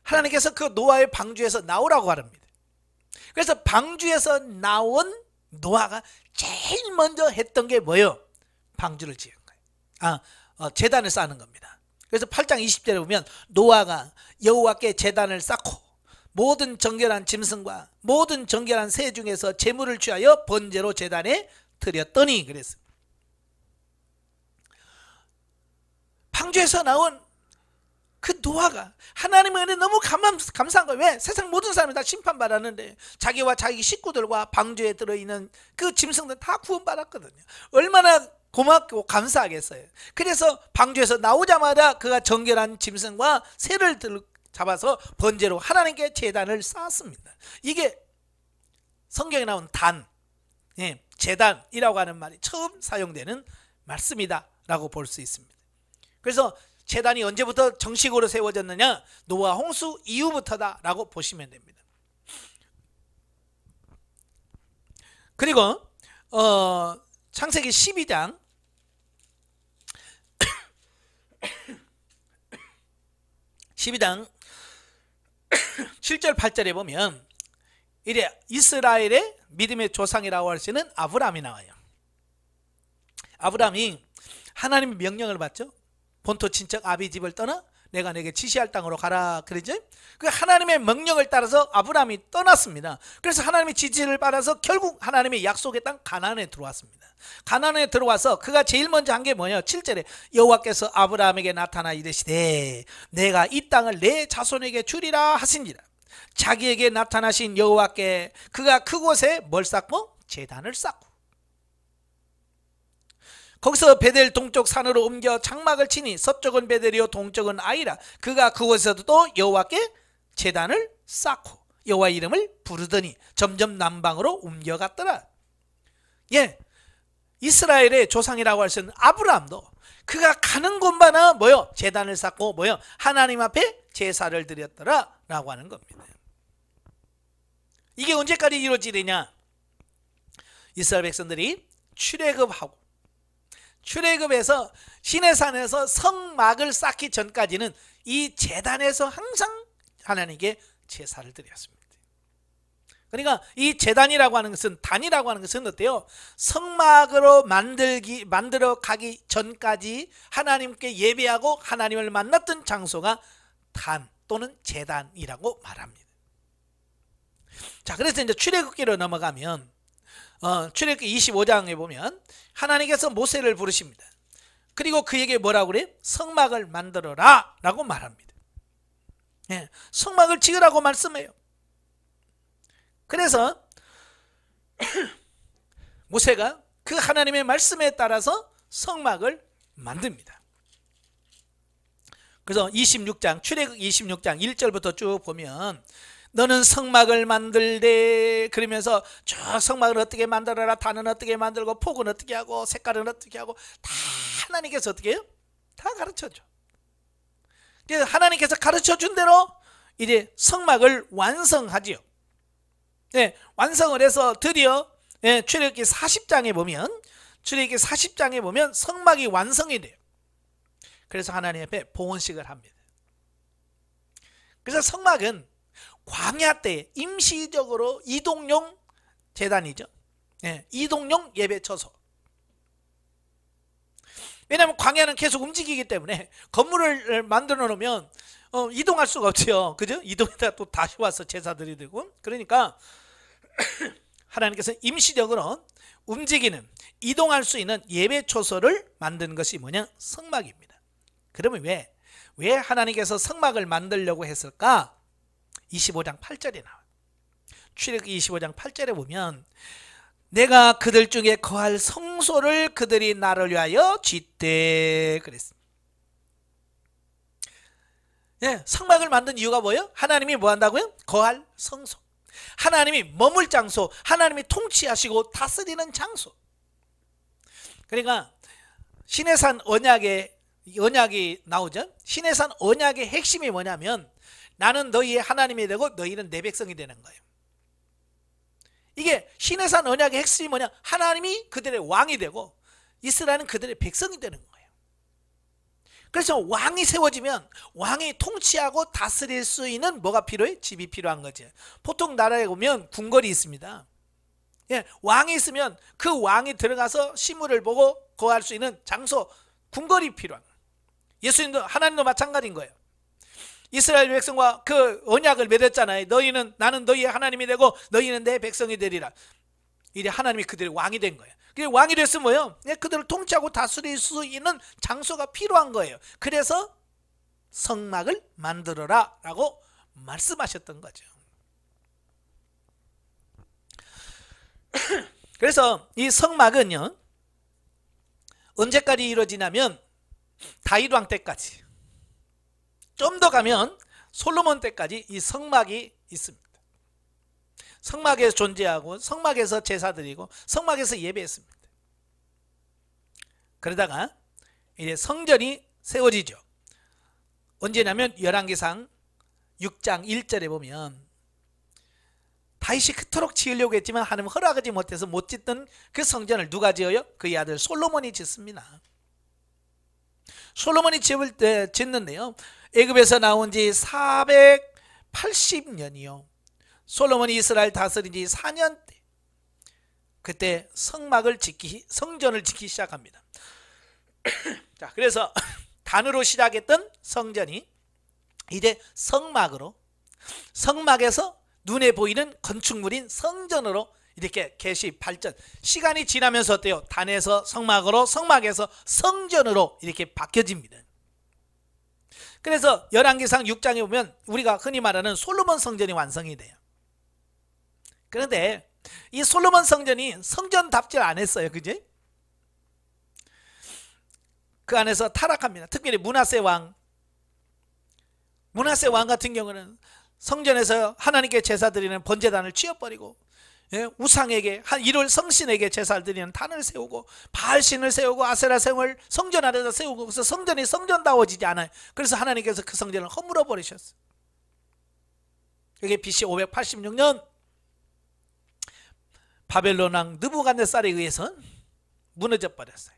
하나님께서 그 노아의 방주에서 나오라고 하랍니다. 그래서 방주에서 나온 노아가 제일 먼저 했던 게 뭐예요? 방주를 지은 거예요. 제단을 쌓는 겁니다. 그래서 8장 20절에 보면 노아가 여호와께 제단을 쌓고 모든 정결한 짐승과 모든 정결한 새 중에서 제물을 취하여 번제로 제단에 드렸더니 그랬어요. 방주에서 나온 그 노아가 하나님의 은혜 너무 감사한 거예요. 왜? 세상 모든 사람이 다 심판받았는데 자기와 자기 식구들과 방주에 들어있는 그 짐승들 다 구원받았거든요. 얼마나 고맙고 감사하겠어요. 그래서 방주에서 나오자마자 그가 정결한 짐승과 새를 잡아서 번제로 하나님께 제단을 쌓았습니다. 이게 성경에 나온 단, 제단이라고 하는 말이 처음 사용되는 말씀이다 라고 볼 수 있습니다. 그래서 제단이 언제부터 정식으로 세워졌느냐? 노아 홍수 이후부터다 라고 보시면 됩니다. 그리고 창세기 12장 7절 8절에 보면 이래 이스라엘의 믿음의 조상이라고 할 수 있는 아브라함이 나와요. 아브라함이 하나님의 명령을 받죠. 본토 친척 아비 집을 떠나 내가 내게 지시할 땅으로 가라 그러죠. 그 하나님의 명령을 따라서 아브라함이 떠났습니다. 그래서 하나님의 지시를 받아서 결국 하나님의 약속의 땅 가나안에 들어왔습니다. 가나안에 들어와서 그가 제일 먼저 한 게 뭐예요? 7절에 여호와께서 아브라함에게 나타나 이르시되 내가 이 땅을 내 자손에게 주리라 하신지라. 자기에게 나타나신 여호와께 그가 그곳에 뭘 쌓고? 제단을 쌓고 거기서 베델 동쪽 산으로 옮겨 장막을 치니 서쪽은 베델이요 동쪽은 아이라. 그가 그곳에서도 또 여호와께 제단을 쌓고 여호와 이름을 부르더니 점점 남방으로 옮겨갔더라. 이스라엘의 조상이라고 할 수 있는 아브라함도 그가 가는 곳마다 뭐요? 제단을 쌓고 뭐요? 하나님 앞에 제사를 드렸더라 라고 하는 겁니다. 이게 언제까지 이루어지느냐? 이스라엘 백성들이 출애굽하고 출애굽에서 시내산에서 성막을 쌓기 전까지는 이 제단에서 항상 하나님께 제사를 드렸습니다. 그러니까 이 제단이라고 하는 것은, 단이라고 하는 것은 어때요? 성막으로 만들어 가기 전까지 하나님께 예배하고 하나님을 만났던 장소가 단 또는 제단이라고 말합니다. 자, 그래서 이제 출애굽기로 넘어가면 출애굽기 25장에 보면 하나님께서 모세를 부르십니다. 그리고 그에게 뭐라고 그래요? 성막을 만들어라 라고 말합니다. 예, 성막을 지으라고 말씀해요. 그래서 모세가 그 하나님의 말씀에 따라서 성막을 만듭니다. 그래서 26장, 출애굽 26장 1절부터 쭉 보면 너는 성막을 만들되, 그러면서 저 성막을 어떻게 만들어라, 단은 어떻게 만들고 폭은 어떻게 하고 색깔은 어떻게 하고 다 하나님께서 어떻게 해요? 다 가르쳐줘. 그래서 하나님께서 가르쳐준 대로 이제 성막을 완성하지요. 네, 완성을 해서 드디어 출애굽기 40장에 보면 성막이 완성이 돼요. 그래서 하나님 앞에 봉헌식을 합니다. 그래서 성막은 광야 때 임시적으로 이동용 제단이죠. 이동용 예배 처소. 왜냐하면 광야는 계속 움직이기 때문에 건물을 만들어 놓으면 이동할 수가 없죠. 그죠? 이동에다가 또 다시 와서 제사 드리고. 그러니까 하나님께서 임시적으로 움직이는, 이동할 수 있는 예배 초소를 만든 것이 뭐냐? 성막입니다. 그러면 왜 하나님께서 성막을 만들려고 했을까? 25장 8절에 나와요. 출애굽기 25장 8절에 보면 내가 그들 중에 거할 성소를 그들이 나를 위하여 짓되 그랬습니다. 성막을 만든 이유가 뭐예요? 하나님이 뭐 한다고요? 거할 성소, 하나님이 머물 장소, 하나님이 통치하시고 다스리는 장소. 그러니까 시내산 언약이 나오죠. 시내산 언약의 핵심이 뭐냐면 나는 너희의 하나님이 되고 너희는 내 백성이 되는 거예요. 이게 시내산 언약의 핵심이 뭐냐? 하나님이 그들의 왕이 되고 이스라엘은 그들의 백성이 되는 거예요. 그래서 왕이 세워지면 왕이 통치하고 다스릴 수 있는 뭐가 필요해? 집이 필요한 거죠. 보통 나라에 보면 궁궐이 있습니다. 왕이 있으면 그 왕이 들어가서 시물을 보고 거할 수 있는 장소, 궁궐이 필요한 거예요. 예수님도, 하나님도 마찬가지인 거예요. 이스라엘 백성과 그 언약을 맺었잖아요. 나는 너희의 하나님이 되고 너희는 내 백성이 되리라. 이제 하나님이 그들의 왕이 된 거예요. 왕이 됐으면 뭐예요? 그들을 통치하고 다스릴 수 있는 장소가 필요한 거예요. 그래서 성막을 만들어라 라고 말씀하셨던 거죠. 그래서 이 성막은요, 언제까지 이루어지냐면 다윗 왕 때까지, 좀 더 가면 솔로몬 때까지 이 성막이 있습니다. 성막에서 존재하고 성막에서 제사 드리고 성막에서 예배했습니다. 그러다가 이제 성전이 세워지죠. 언제냐면 열왕기상 6장 1절에 보면 다윗이 그토록 지으려고 했지만 하나님 허락하지 못해서 못 짓던 그 성전을 누가 지어요? 그의 아들 솔로몬이 짓습니다. 솔로몬이 짓는데요, 애굽에서 나온 지 480년이요 솔로몬이 이스라엘 다스린 지 4년 때, 그때 성전을 짓기 시작합니다. 자, 그래서 단으로 시작했던 성전이 이제 성막에서 눈에 보이는 건축물인 성전으로 이렇게 계시 발전, 시간이 지나면서 어때요? 단에서 성막으로, 성막에서 성전으로 이렇게 바뀌어집니다. 그래서 열왕기상 6장에 보면 우리가 흔히 말하는 솔로몬 성전이 완성이 돼요. 그런데 이 솔로몬 성전이 성전답지 않았어요. 그지? 그 안에서 타락합니다. 특별히 므낫세 왕 같은 경우는 성전에서 하나님께 제사 드리는 번제단을 치워버리고, 우상에게, 일월 성신에게 제사를 드리는 단을 세우고 바알신을 세우고 아세라성을 성전 안에다 세우고, 그래서 성전이 성전다워지지 않아요. 그래서 하나님께서 그 성전을 허물어 버리셨어요. 이게 BC 586년 바벨론 왕 느부갓네살에 의해서 무너져 버렸어요.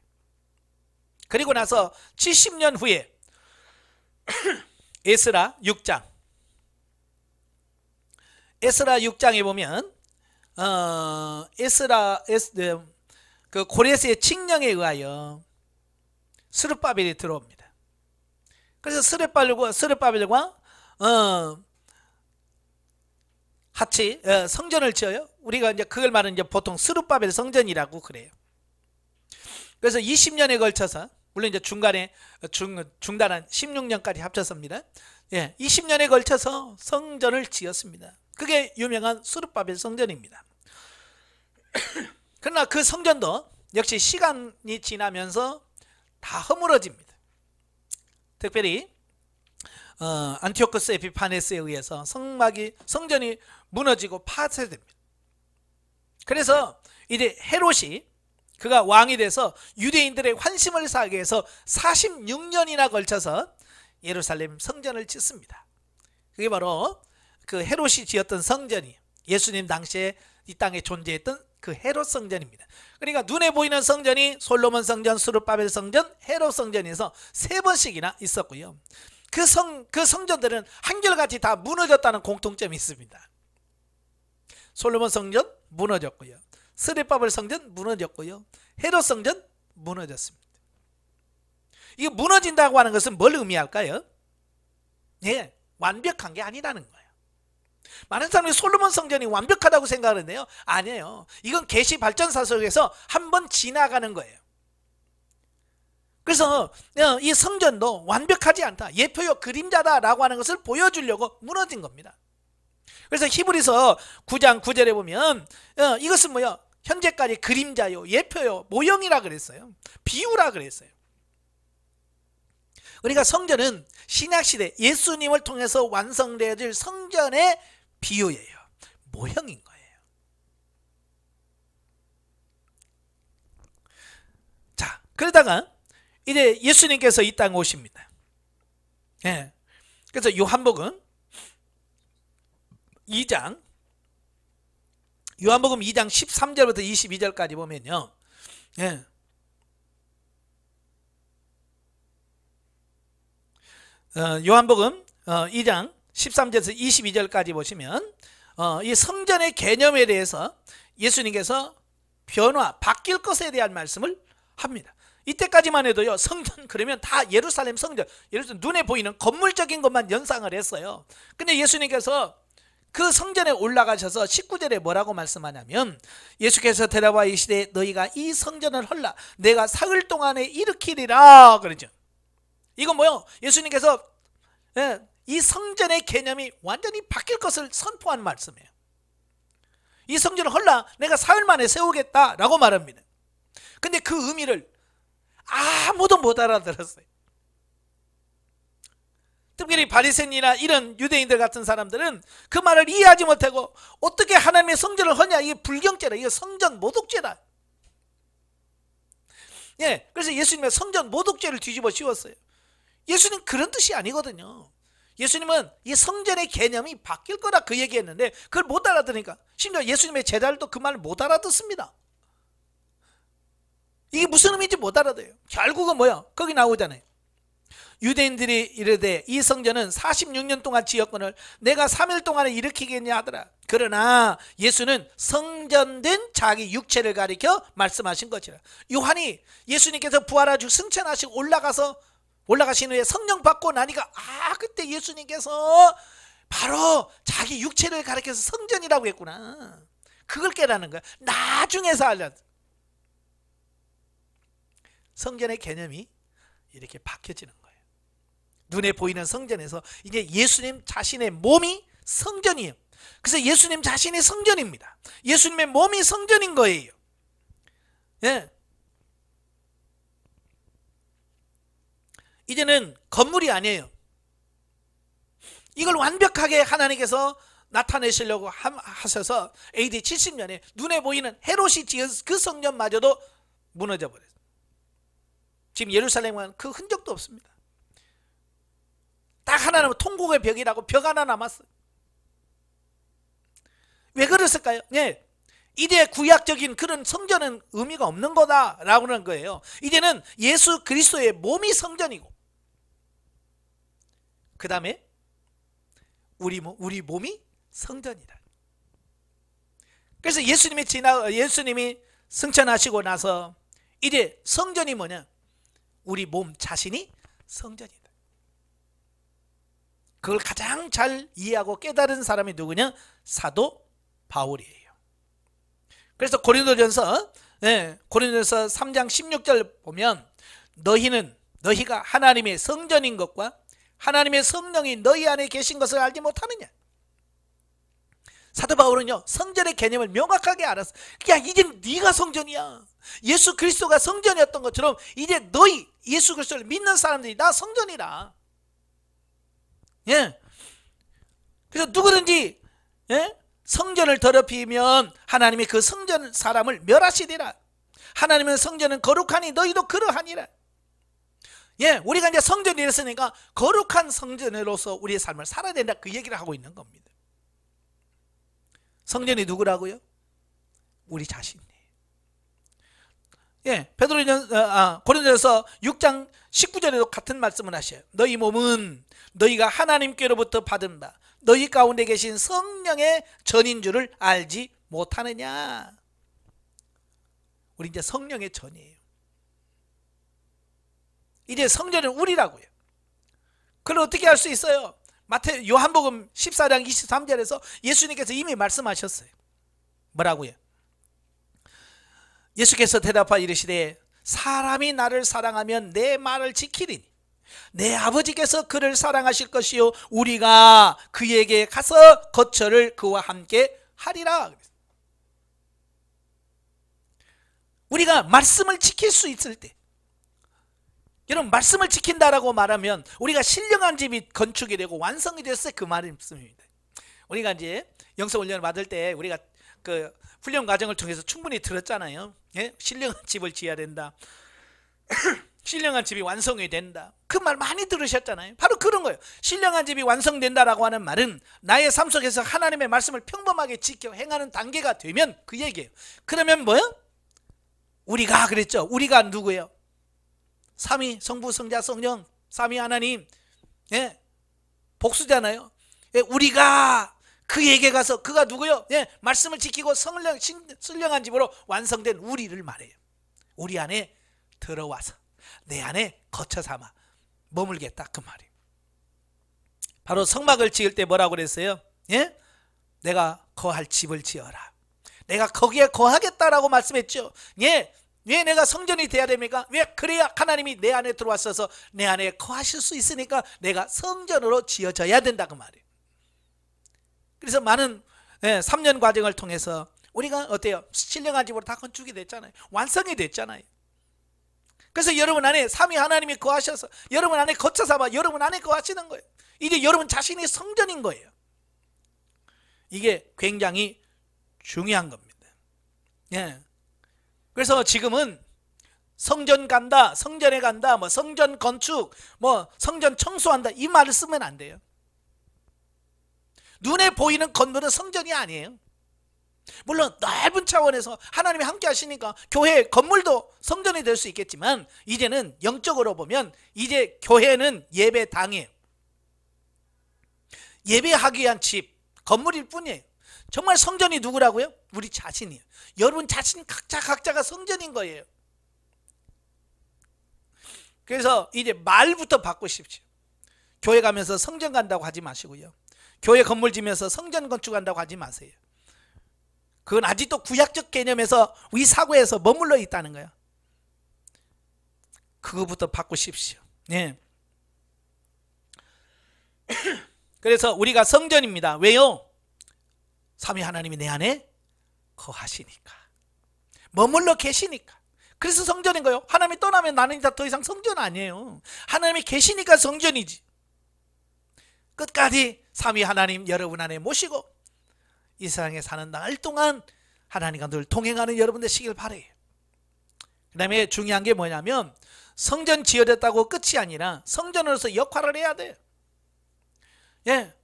그리고 나서 70년 후에 에스라 6장, 에스라 6장에 보면 그 고레스의 칙령에 의하여 스룹바벨이 들어옵니다. 그래서 스룹바벨과 같이 성전을 지어요. 우리가 이제 그걸 말하는 이제 보통 스룹바벨 성전이라고 그래요. 그래서 20년에 걸쳐서, 물론 이제 중간에 중단한 16년까지 합쳐서입니다. 20년에 걸쳐서 성전을 지었습니다. 그게 유명한 스룹바벨 성전입니다. 그러나 그 성전도 역시 시간이 지나면서 다 허물어집니다. 특별히 안티오코스 에피파네스에 의해서 성전이 무너지고 파쇄됩니다. 그래서 이제 헤롯이 그가 왕이 돼서 유대인들의 환심을 사기 위해서 46년이나 걸쳐서 예루살렘 성전을 짓습니다. 그게 바로 그 헤롯이 지었던 성전이 예수님 당시에 이 땅에 존재했던 그 헤롯 성전입니다. 그러니까 눈에 보이는 성전이 솔로몬 성전, 스룹바벨 성전, 헤롯 성전에서 3번씩이나 있었고요. 그 성전들은 한결같이 다 무너졌다는 공통점이 있습니다. 솔로몬 성전 무너졌고요, 스룹바벨 성전 무너졌고요, 헤롯 성전 무너졌습니다. 이게 무너진다고 하는 것은 뭘 의미할까요? 완벽한 게 아니라는 거예요. 많은 사람들이 솔로몬 성전이 완벽하다고 생각하는데요, 아니에요. 이건 계시 발전사 속에서 한번 지나가는 거예요. 그래서 이 성전도 완벽하지 않다, 예표요 그림자다라고 하는 것을 보여주려고 무너진 겁니다. 그래서 히브리서 9장 9절에 보면 이것은 뭐요? 현재까지 그림자요, 예표요, 모형이라 그랬어요. 비유라 그랬어요. 그러니까 성전은 신약시대 예수님을 통해서 완성되어질 성전의 비유예요. 모형인 거예요. 자, 그러다가 이제 예수님께서 이 땅에 오십니다. 그래서 요한복음 2장 13절부터 22절까지 보면요, 요한복음 2장 13절에서 22절까지 보시면 이 성전의 개념에 대해서 예수님께서 바뀔 것에 대한 말씀을 합니다. 이때까지만 해도요, 성전 그러면 다 예루살렘 성전, 예를 들어 눈에 보이는 건물적인 것만 연상을 했어요. 근데 예수님께서 그 성전에 올라가셔서 19절에 뭐라고 말씀하냐면, 예수께서 대답하여 이르시되 너희가 이 성전을 헐라 내가 사흘 동안에 일으키리라 그러죠. 이건 뭐요? 예수님께서 이 성전의 개념이 완전히 바뀔 것을 선포한 말씀이에요. 이 성전을 헐라 내가 사흘 만에 세우겠다라고 말합니다. 근데 그 의미를 아무도 못 알아들었어요. 특별히 바리새인이나 이런 유대인들 같은 사람들은 그 말을 이해하지 못하고, 어떻게 하나님의 성전을 허냐, 이게 불경죄다, 이게 성전 모독죄다. 그래서 예수님의 성전 모독죄를 뒤집어 씌웠어요. 예수님 그런 뜻이 아니거든요. 예수님은 이 성전의 개념이 바뀔 거라 그 얘기했는데 그걸 못 알아들으니까 심지어 예수님의 제자들도 그 말을 못 알아듣습니다. 이게 무슨 의미인지 못 알아들어요. 결국은 뭐야? 거기 나오잖아요. 유대인들이 이르되 이 성전은 46년 동안 지었거늘 내가 3일 동안에 일으키겠냐 하더라. 그러나 예수는 성전된 자기 육체를 가리켜 말씀하신 것이라. 요한이 예수님께서 부활하시고 승천하시고 올라가신 후에 성령 받고 나니까 그때 예수님께서 바로 자기 육체를 가리켜서 성전이라고 했구나. 그걸 깨닫는 거야. 나중에서 알렸어. 성전의 개념이 이렇게 바뀌어지는 거예요. 눈에 보이는 성전에서 이제 예수님 자신의 몸이 성전이에요. 그래서 예수님 자신이 성전입니다. 예수님의 몸이 성전인 거예요. 이제는 건물이 아니에요. 이걸 완벽하게 하나님께서 나타내시려고 하셔서 AD 70년에 눈에 보이는 헤롯이 지은 그 성전마저도 무너져 버렸어요. 지금 예루살렘은 그 흔적도 없습니다. 딱 하나는 통곡의 벽이라고 벽 하나 남았어요. 왜 그랬을까요? 이제 구약적인 그런 성전은 의미가 없는 거다라고 하는 거예요. 이제는 예수 그리스도의 몸이 성전이고, 그 다음에 우리 몸이 성전이다. 그래서 예수님이 승천하시고 나서 이제 성전이 뭐냐? 우리 몸 자신이 성전이다. 그걸 가장 잘 이해하고 깨달은 사람이 누구냐? 사도 바울이에요. 그래서 고린도전서 3장 16절 보면 너희가 하나님의 성전인 것과 하나님의 성령이 너희 안에 계신 것을 알지 못하느냐. 사도 바울은요, 성전의 개념을 명확하게 알았어. 야, 이제 네가 성전이야. 예수 그리스도가 성전이었던 것처럼 이제 너희 예수 그리스도를 믿는 사람들이 나 성전이라. 예. 그래서 누구든지 성전을 더럽히면 하나님이 그 성전 사람을 멸하시리라. 하나님의 성전은 거룩하니 너희도 그러하니라. 예, 우리가 이제 성전이 됐으니까 거룩한 성전으로서 우리의 삶을 살아야 된다, 그 얘기를 하고 있는 겁니다. 성전이 누구라고요? 우리 자신이에요. 예, 고린도전서 6장 19절에도 같은 말씀을 하셔요. 너희 몸은 너희가 하나님께로부터 받은 바 너희 가운데 계신 성령의 전인 줄을 알지 못하느냐. 우리 이제 성령의 전이에요. 이제 성전은 우리라고요. 그걸 어떻게 할 수 있어요? 요한복음 14장 23절에서 예수님께서 이미 말씀하셨어요. 뭐라고요? 예수께서 대답하여 이르시되 사람이 나를 사랑하면 내 말을 지키리니 내 아버지께서 그를 사랑하실 것이요 우리가 그에게 가서 거처를 그와 함께 하리라. 우리가 말씀을 지킬 수 있을 때, 여러분, 말씀을 지킨다라고 말하면 우리가 신령한 집이 건축이 되고 완성이 됐을 때 그 말씀입니다. 우리가 이제 영성훈련을 받을 때 우리가 그 훈련 과정을 통해서 충분히 들었잖아요. 예? 신령한 집을 지어야 된다. 신령한 집이 완성이 된다. 그 말 많이 들으셨잖아요. 바로 그런 거예요. 신령한 집이 완성된다라고 하는 말은 나의 삶 속에서 하나님의 말씀을 평범하게 지켜 행하는 단계가 되면 그 얘기예요. 그러면 뭐요? 우리가 그랬죠. 우리가 누구예요? 삼위 성부 성자 성령 삼위 하나님, 예, 복수잖아요. 예, 우리가 그에게 가서, 그가 누구요? 예, 말씀을 지키고 신령한 집으로 완성된 우리를 말해요. 우리 안에 들어와서 내 안에 거처 삼아 머물겠다, 그 말이에요. 바로 성막을 지을 때 뭐라고 그랬어요? 예? 내가 거할 집을 지어라. 내가 거기에 거하겠다라고 말씀했죠. 예. 왜 내가 성전이 돼야 됩니까? 왜? 그래야 하나님이 내 안에 들어와서 내 안에 거하실 수 있으니까 내가 성전으로 지어져야 된다, 그 말이에요. 그래서 많은 3년 과정을 통해서 우리가 어때요? 신령한 집으로 다 건축이 됐잖아요. 완성이 됐잖아요. 그래서 여러분 안에 삼위 하나님이 거하셔서 여러분 안에 거처 삼아 여러분 안에 거하시는 거예요. 이제 여러분 자신이 성전인 거예요. 이게 굉장히 중요한 겁니다. 예. 그래서 지금은 성전 간다, 성전에 간다, 뭐 성전 건축, 뭐 성전 청소한다, 이 말을 쓰면 안 돼요. 눈에 보이는 건물은 성전이 아니에요. 물론 넓은 차원에서 하나님이 함께 하시니까 교회 건물도 성전이 될 수 있겠지만, 이제는 영적으로 보면 이제 교회는 예배당이에요. 예배하기 위한 집, 건물일 뿐이에요. 정말 성전이 누구라고요? 우리 자신이에요. 여러분 자신 각자가 성전인 거예요. 그래서 이제 말부터 바꾸십시오. 교회 가면서 성전 간다고 하지 마시고요. 교회 건물 지면서 성전 건축한다고 하지 마세요. 그건 아직도 구약적 개념에서 위사고에서 머물러 있다는 거예요. 그거부터 바꾸십시오. 네. 그래서 우리가 성전입니다. 왜요? 삼위 하나님이 내 안에 거하시니까, 머물러 계시니까. 그래서 성전인 거예요. 하나님이 떠나면 나는 더 이상 성전 아니에요. 하나님이 계시니까 성전이지. 끝까지 삼위 하나님 여러분 안에 모시고 이 세상에 사는 날 동안 하나님과 늘 동행하는 여러분 되시길 바라요. 그 다음에 중요한 게 뭐냐면, 성전 지어졌다고 끝이 아니라 성전으로서 역할을 해야 돼요. 예.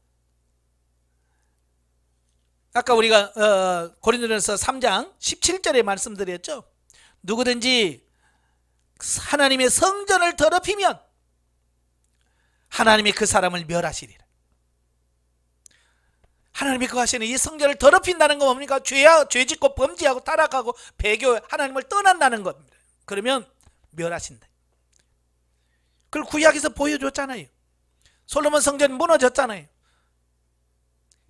아까 우리가 고린도전서 3장 17절에 말씀드렸죠. 누구든지 하나님의 성전을 더럽히면 하나님이 그 사람을 멸하시리라. 하나님이 그 하시는 이 성전을 더럽힌다는 건 뭡니까? 죄 짓고 범죄하고 타락하고 배교 하나님을 떠난다는 겁니다. 그러면 멸하신다. 그걸 구약에서 보여줬잖아요. 솔로몬 성전 무너졌잖아요.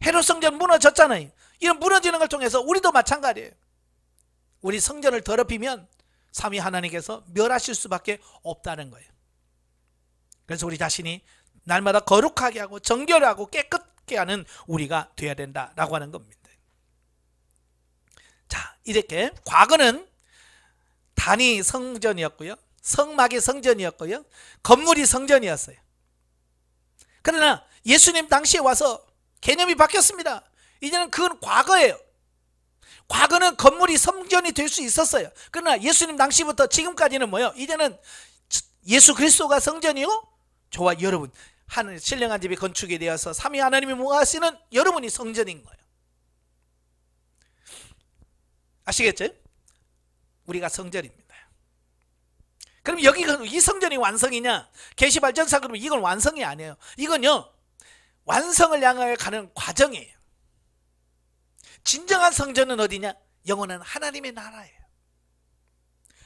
헤롯 성전 무너졌잖아요. 이런 무너지는 걸 통해서 우리도 마찬가지예요. 우리 성전을 더럽히면 삼위 하나님께서 멸하실 수밖에 없다는 거예요. 그래서 우리 자신이 날마다 거룩하게 하고 정결하고 깨끗게 하는 우리가 되어야 된다라고 하는 겁니다. 자, 이렇게 과거는 단이 성전이었고요, 성막이 성전이었고요, 건물이 성전이었어요. 그러나 예수님 당시에 와서 개념이 바뀌었습니다. 이제는 그건 과거예요. 과거는 건물이 성전이 될 수 있었어요. 그러나 예수님 당시부터 지금까지는 뭐예요? 이제는 예수 그리스도가 성전이요, 저와 여러분, 하늘 신령한 집이 건축이 되어서 삼위 하나님이 모아시는 여러분이 성전인 거예요. 아시겠죠? 우리가 성전입니다. 그럼 여기가 이 성전이 완성이냐? 계시발전사 그러면 이건 완성이 아니에요. 이건요, 완성을 향하여 가는 과정이에요. 진정한 성전은 어디냐? 영원한 하나님의 나라예요.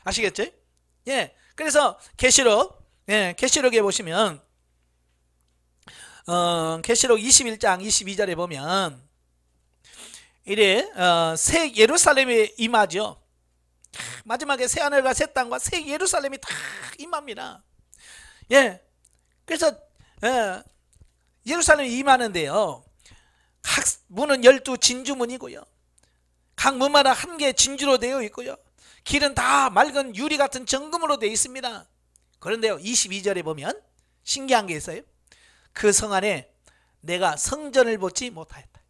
아시겠죠? 예. 그래서 계시록, 예, 계시록에 보시면 계시록 21장 22절에 보면 이래 새 예루살렘이 임하죠. 마지막에 새 하늘과 새 땅과 새 예루살렘이 다 임합니다. 예. 그래서 예루살렘이 임하는데요, 각 문은 12 진주문이고요, 각 문마다 한 개 진주로 되어 있고요, 길은 다 맑은 유리 같은 정금으로 되어 있습니다. 그런데요, 22절에 보면 신기한 게 있어요. 그 성 안에 내가 성전을 보지 못하였다.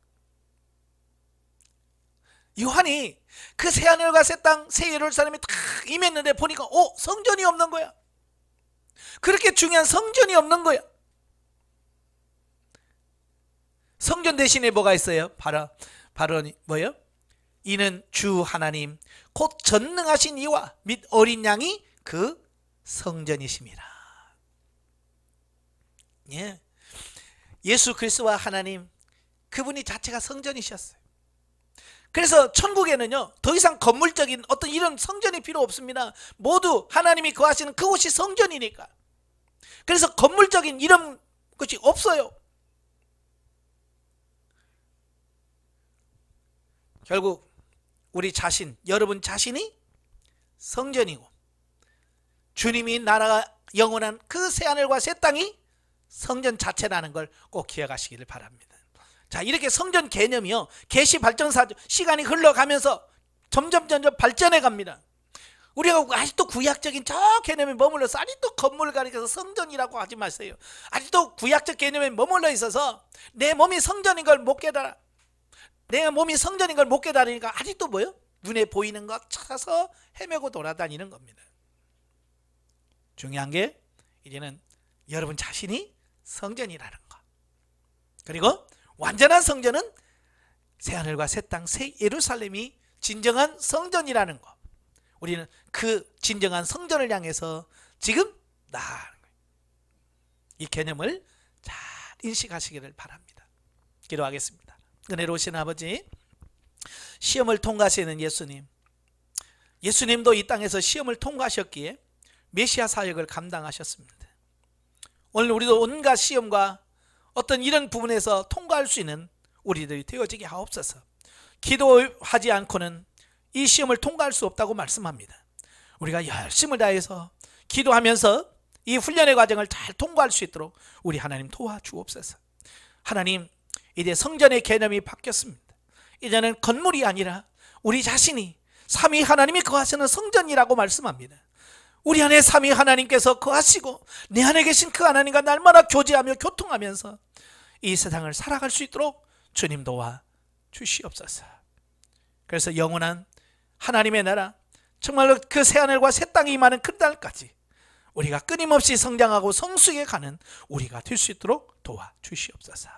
요한이 그 새하늘과 새 땅, 새 예루살렘이 다 임했는데 보니까 성전이 없는 거야. 그렇게 중요한 성전이 없는 거야. 성전 대신에 뭐가 있어요? 바로 뭐예요? 이는 주 하나님 곧 전능하신 이와 및 어린 양이 그 성전이십니다. 예. 예수 그리스도와 하나님, 그분이 자체가 성전이셨어요. 그래서 천국에는요, 더 이상 건물적인 어떤 이런 성전이 필요 없습니다. 모두 하나님이 거하시는 그곳이 성전이니까. 그래서 건물적인 이런 것이 없어요. 결국 우리 자신, 여러분 자신이 성전이고 주님이 나라가 영원한 그 새하늘과 새 땅이 성전 자체라는 걸 꼭 기억하시기를 바랍니다. 자, 이렇게 성전 개념이요, 계시발전사 시간이 흘러가면서 점점 발전해 갑니다. 우리가 아직도 구약적인 저 개념에 머물러서 아직도 건물을 가리켜서 성전이라고 하지 마세요. 아직도 구약적 개념에 머물러 있어서 내 몸이 성전인 걸 못 깨달아. 내 몸이 성전인 걸 못 깨달으니까 아직도 뭐요? 눈에 보이는 것 찾아서 헤매고 돌아다니는 겁니다. 중요한 게 이제는 여러분 자신이 성전이라는 거, 그리고 완전한 성전은 새하늘과 새 땅, 새 예루살렘이 진정한 성전이라는 거, 우리는 그 진정한 성전을 향해서 지금 나아가는 거예요. 이 개념을 잘 인식하시기를 바랍니다. 기도하겠습니다. 은혜로우신 아버지, 시험을 통과하시는 예수님, 예수님도 이 땅에서 시험을 통과하셨기에 메시아 사역을 감당하셨습니다. 오늘 우리도 온갖 시험과 어떤 이런 부분에서 통과할 수 있는 우리들이 되어지게 하옵소서. 기도하지 않고는 이 시험을 통과할 수 없다고 말씀합니다. 우리가 열심을 다해서 기도하면서 이 훈련의 과정을 잘 통과할 수 있도록 우리 하나님 도와주옵소서. 하나님, 이제 성전의 개념이 바뀌었습니다. 이제는 건물이 아니라 우리 자신이 삼위 하나님이 거하시는 성전이라고 말씀합니다. 우리 안에 삼위 하나님께서 거하시고 내 안에 계신 그 하나님과 날마다 교제하며 교통하면서 이 세상을 살아갈 수 있도록 주님 도와 주시옵소서. 그래서 영원한 하나님의 나라, 정말로 그 새하늘과 새 땅이 임하는 그 날까지 우리가 끊임없이 성장하고 성숙해 가는 우리가 될 수 있도록 도와 주시옵소서.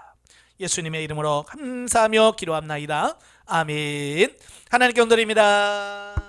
예수님의 이름으로 감사하며 기도합나이다. 아멘. 하나님께 온돌입니다.